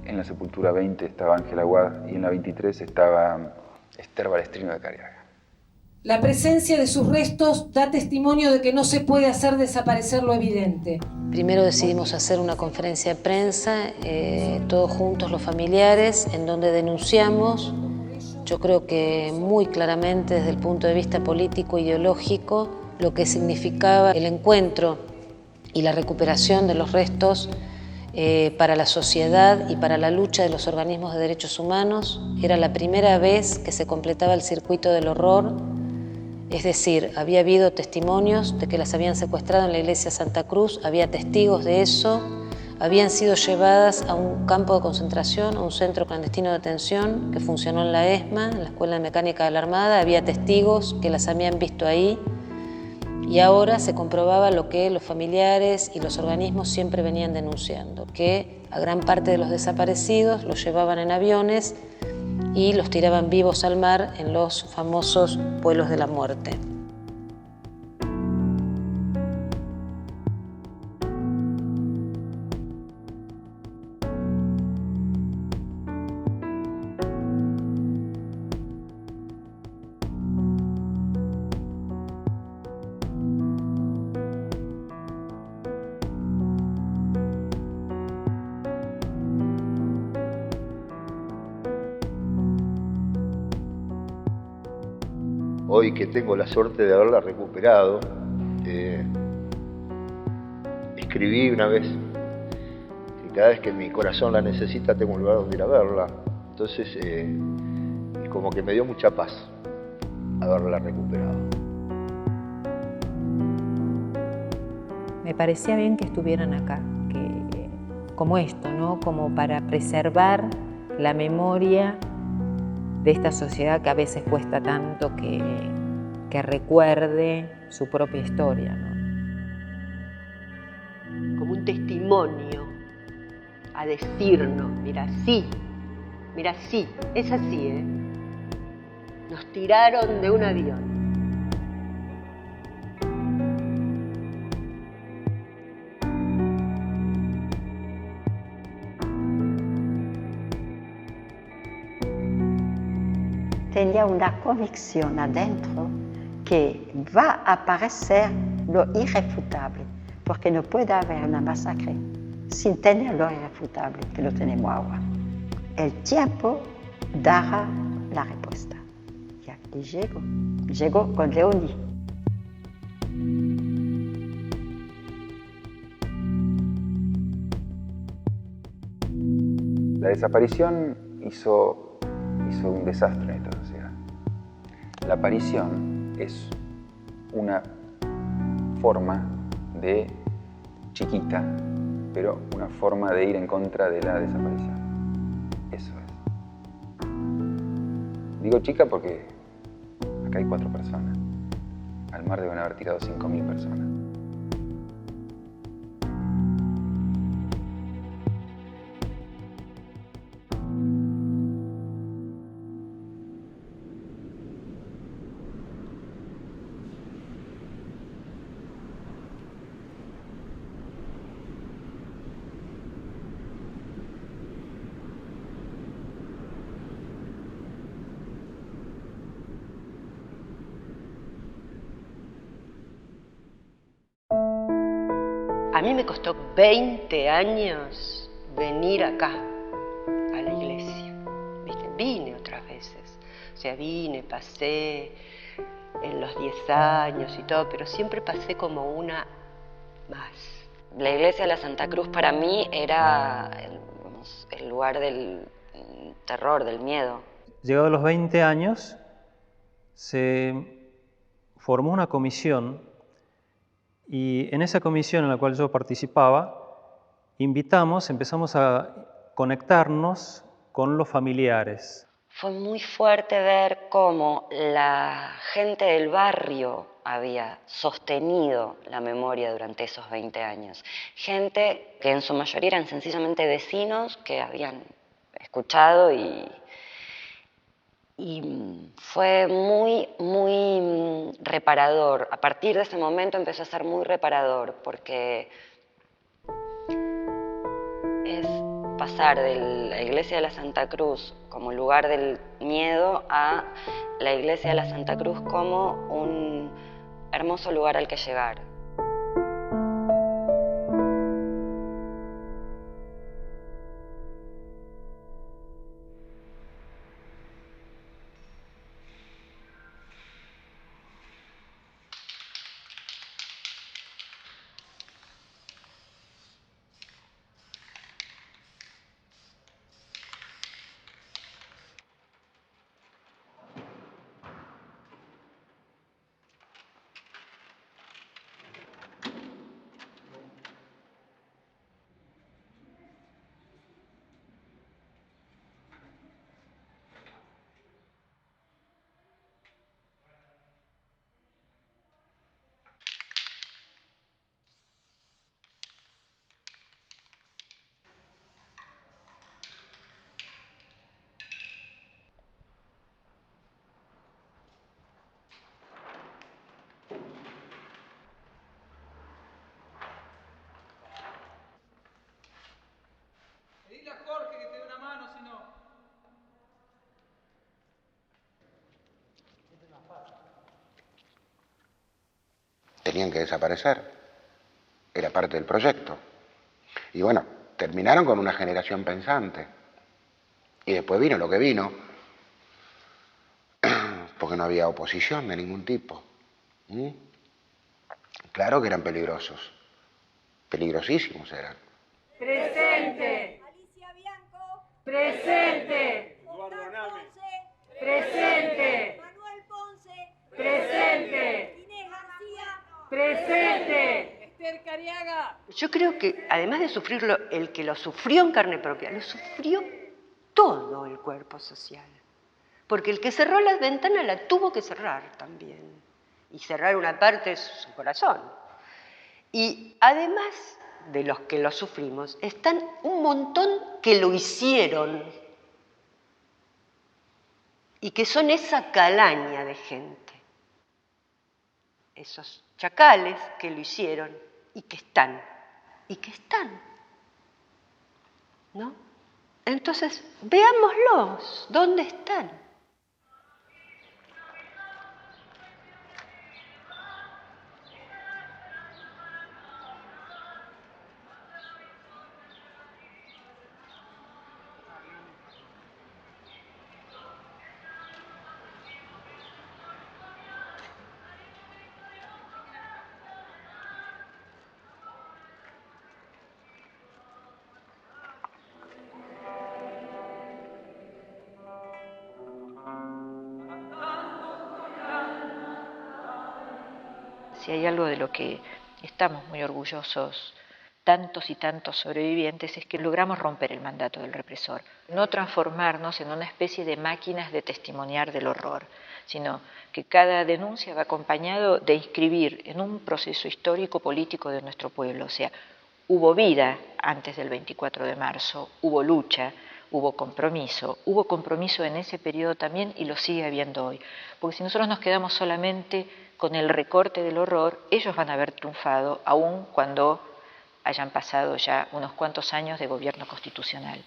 en la sepultura 20 estaba Ángela Aguad y en la 23 estaba Esther Balestrino de Cariaga. La presencia de sus restos da testimonio de que no se puede hacer desaparecer lo evidente. Primero decidimos hacer una conferencia de prensa, todos juntos los familiares, en donde denunciamos, yo creo que muy claramente desde el punto de vista político e ideológico, lo que significaba el encuentro y la recuperación de los restos para la sociedad y para la lucha de los organismos de derechos humanos. Era la primera vez que se completaba el circuito del horror. Es decir, había habido testimonios de que las habían secuestrado en la iglesia Santa Cruz, había testigos de eso, habían sido llevadas a un campo de concentración, a un centro clandestino de detención que funcionó en la ESMA, en la Escuela de Mecánica de la Armada. Había testigos que las habían visto ahí y ahora se comprobaba lo que los familiares y los organismos siempre venían denunciando, que a gran parte de los desaparecidos los llevaban en aviones y los tiraban vivos al mar en los famosos vuelos de la muerte. Hoy que tengo la suerte de haberla recuperado, escribí una vez que cada vez que mi corazón la necesita tengo un lugar donde ir a verla. Entonces, como que me dio mucha paz haberla recuperado. Me parecía bien que estuvieran acá, como esto, ¿no? Como para preservar la memoria de esta sociedad que a veces cuesta tanto que recuerde su propia historia, ¿no? Como un testimonio a decirnos, mira, sí, es así, ¿eh? Nos tiraron de un avión. Tenía una convicción adentro que va a aparecer lo irrefutable, porque no puede haber una masacre sin tener lo irrefutable que lo tenemos ahora. El tiempo dará la respuesta. Y aquí llegó con Leonie. La desaparición hizo un desastre en esta sociedad. La aparición es una forma de chiquita, pero una forma de ir en contra de la desaparición. Eso es. Digo chica porque acá hay 4 personas. Al mar deben haber tirado 5.000 personas. A mí me costó 20 años venir acá, a la iglesia. ¿Viste? Vine otras veces. O sea, vine, pasé en los 10 años y todo, pero siempre pasé como una más. La iglesia de la Santa Cruz para mí era el lugar del terror, del miedo. Llegados los 20 años, se formó una comisión y en esa comisión en la cual yo participaba, empezamos a conectarnos con los familiares. Fue muy fuerte ver cómo la gente del barrio había sostenido la memoria durante esos 20 años. Gente que en su mayoría eran sencillamente vecinos que habían escuchado y fue muy, muy reparador. A partir de ese momento empezó a ser muy reparador porque es pasar de la iglesia de la Santa Cruz como lugar del miedo a la iglesia de la Santa Cruz como un hermoso lugar al que llegar. tenían que desaparecer. Era parte del proyecto. Y bueno, terminaron con una generación pensante. Y después vino lo que vino, porque no había oposición de ningún tipo. Claro que eran peligrosos. Peligrosísimos eran. Presente. Alicia Bianco. Presente. Eduardo Name. Presente. Manuel Ponce. Presente. Inés García. Presente. Esther Cariaga. Yo creo que, además de sufrirlo, el que lo sufrió en carne propia, lo sufrió todo el cuerpo social. Porque el que cerró las ventanas la tuvo que cerrar también. Y cerrar una parte de su corazón. Y además de los que lo sufrimos, están un montón que lo hicieron. Y que son esa calaña de gente. Esos chacales que lo hicieron y que están. ¿No? Entonces, veámoslos, ¿dónde están? Si hay algo de lo que estamos muy orgullosos, tantos y tantos sobrevivientes, es que logramos romper el mandato del represor. No transformarnos en una especie de máquinas de testimoniar del horror, sino que cada denuncia va acompañado de inscribir en un proceso histórico-político de nuestro pueblo. O sea, hubo vida antes del 24 de marzo, hubo lucha, hubo compromiso en ese periodo también y lo sigue habiendo hoy. Porque si nosotros nos quedamos solamente con el recorte del horror, ellos van a haber triunfado, aun cuando hayan pasado ya unos cuantos años de gobierno constitucional.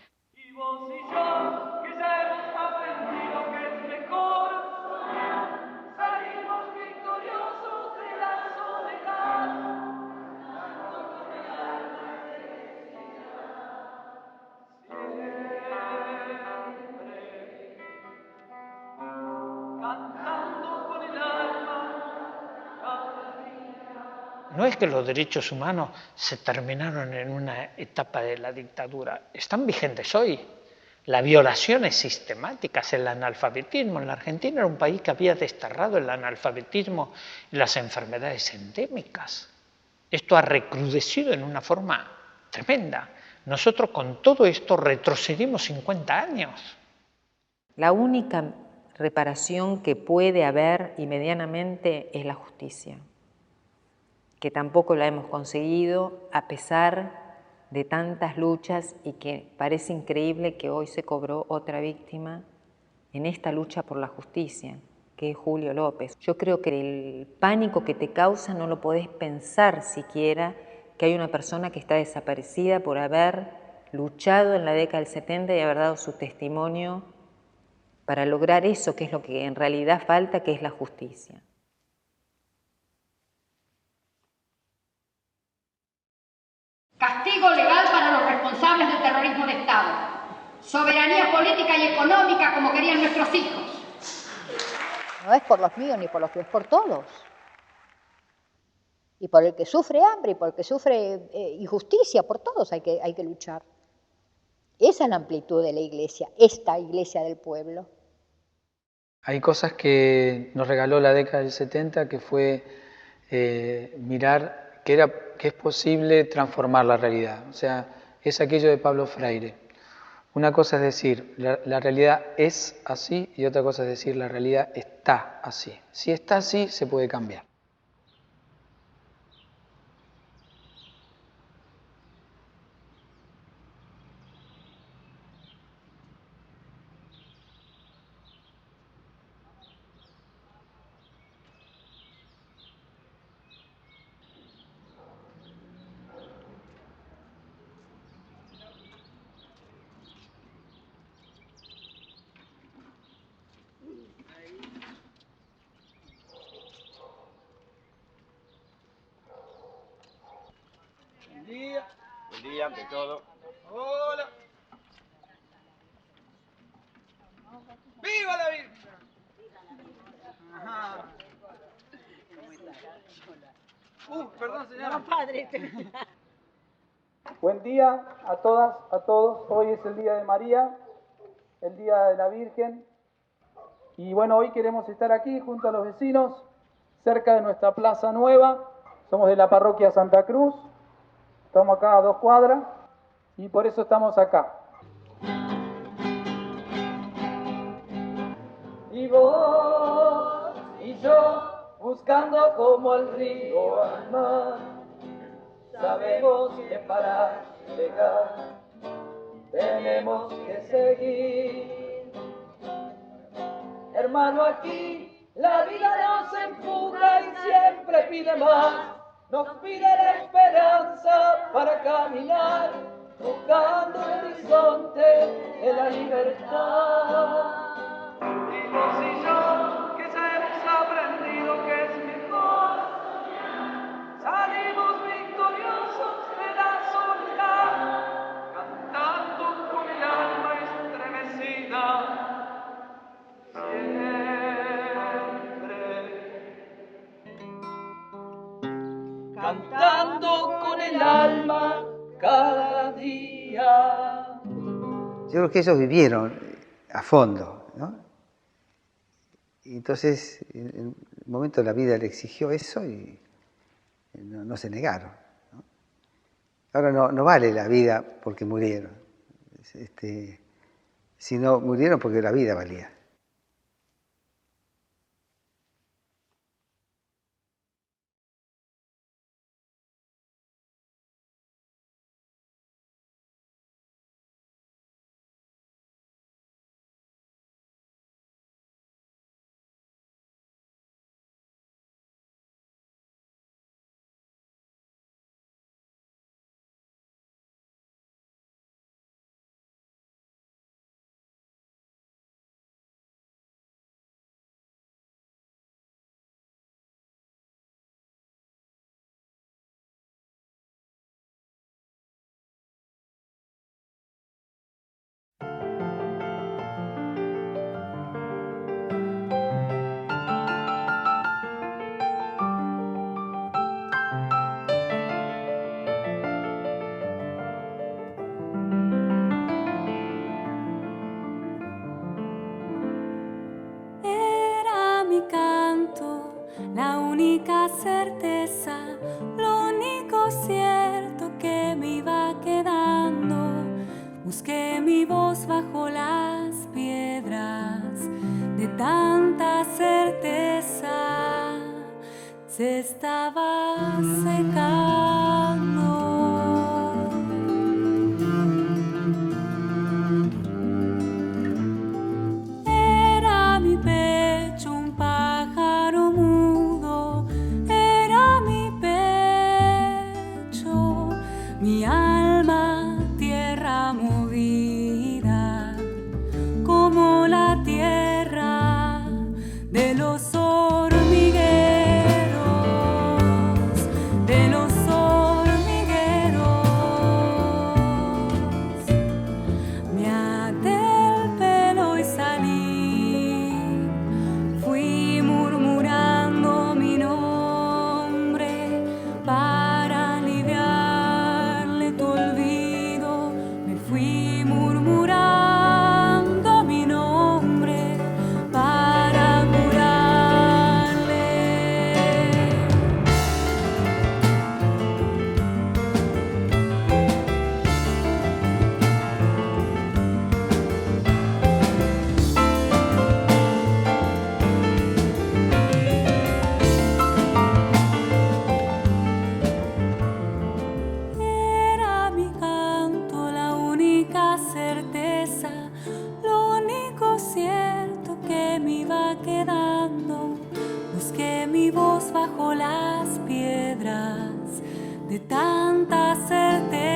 No es que los derechos humanos se terminaron en una etapa de la dictadura, están vigentes hoy. La violación es sistemática, el analfabetismo. En la Argentina era un país que había desterrado el analfabetismo y las enfermedades endémicas. Esto ha recrudecido en una forma tremenda. Nosotros con todo esto retrocedimos 50 años. La única reparación que puede haber y medianamente es la justicia, que tampoco la hemos conseguido a pesar de tantas luchas y que parece increíble que hoy se cobró otra víctima en esta lucha por la justicia, que es Julio López. Yo creo que el pánico que te causa no lo podés pensar siquiera que hay una persona que está desaparecida por haber luchado en la década del 70 y haber dado su testimonio para lograr eso, que es lo que en realidad falta, que es la justicia. Castigo legal para los responsables del terrorismo de Estado. Soberanía política y económica como querían nuestros hijos. No es por los míos ni por los tuyos, es por todos. Y por el que sufre hambre, y por el que sufre injusticia, por todos hay que luchar. Esa es la amplitud de la Iglesia, esta Iglesia del pueblo. Hay cosas que nos regaló la década del 70, que fue mirar que es posible transformar la realidad. O sea, es aquello de Pablo Freire. Una cosa es decir, la realidad es así, y otra cosa es decir, la realidad está así. Si está así, se puede cambiar. Buen día, ante todo. Hola. ¡Viva la Virgen! Ajá. Perdón, señora. No, padre. Buen día a todas, a todos. Hoy es el Día de María, el Día de la Virgen. Y bueno, hoy queremos estar aquí junto a los vecinos, cerca de nuestra Plaza Nueva. Somos de la parroquia Santa Cruz. Estamos acá a 2 cuadras y por eso estamos acá. Y vos y yo, buscando como el río al mar, sabemos que para llegar tenemos que seguir. Hermano, aquí la vida nos empuja y siempre pide más. Nos pide la esperanza para caminar, buscando el horizonte de la libertad. Y vos y yo, que ya hemos aprendido que es mejor, salimos victoriosos de la soledad, cantando con el alma estremecida, siempre, cantando con el alma cada día. Yo creo que ellos vivieron a fondo, ¿no? Y entonces, en el momento de la vida le exigió eso y no se negaron, ¿no? Ahora no vale la vida porque murieron, sino murieron porque la vida valía. La única certeza, lo único cierto que me iba quedando. Busqué mi voz bajo las piedras, de tanta certeza se estaba secando. Era mi pecho un pájaro mudo, era mi pecho, mi alma tierra movida, como la tierra de los hormigueros, de los hormigueros. Me até el pelo y salí, fui murmurando mi nombre para aliviarle tu olvido. Me fui murmurando mi nombre para curarle. Era mi canto la única certeza, lo único cierto que me iba quedando. Busqué mi voz bajo las piedras, de tanta certeza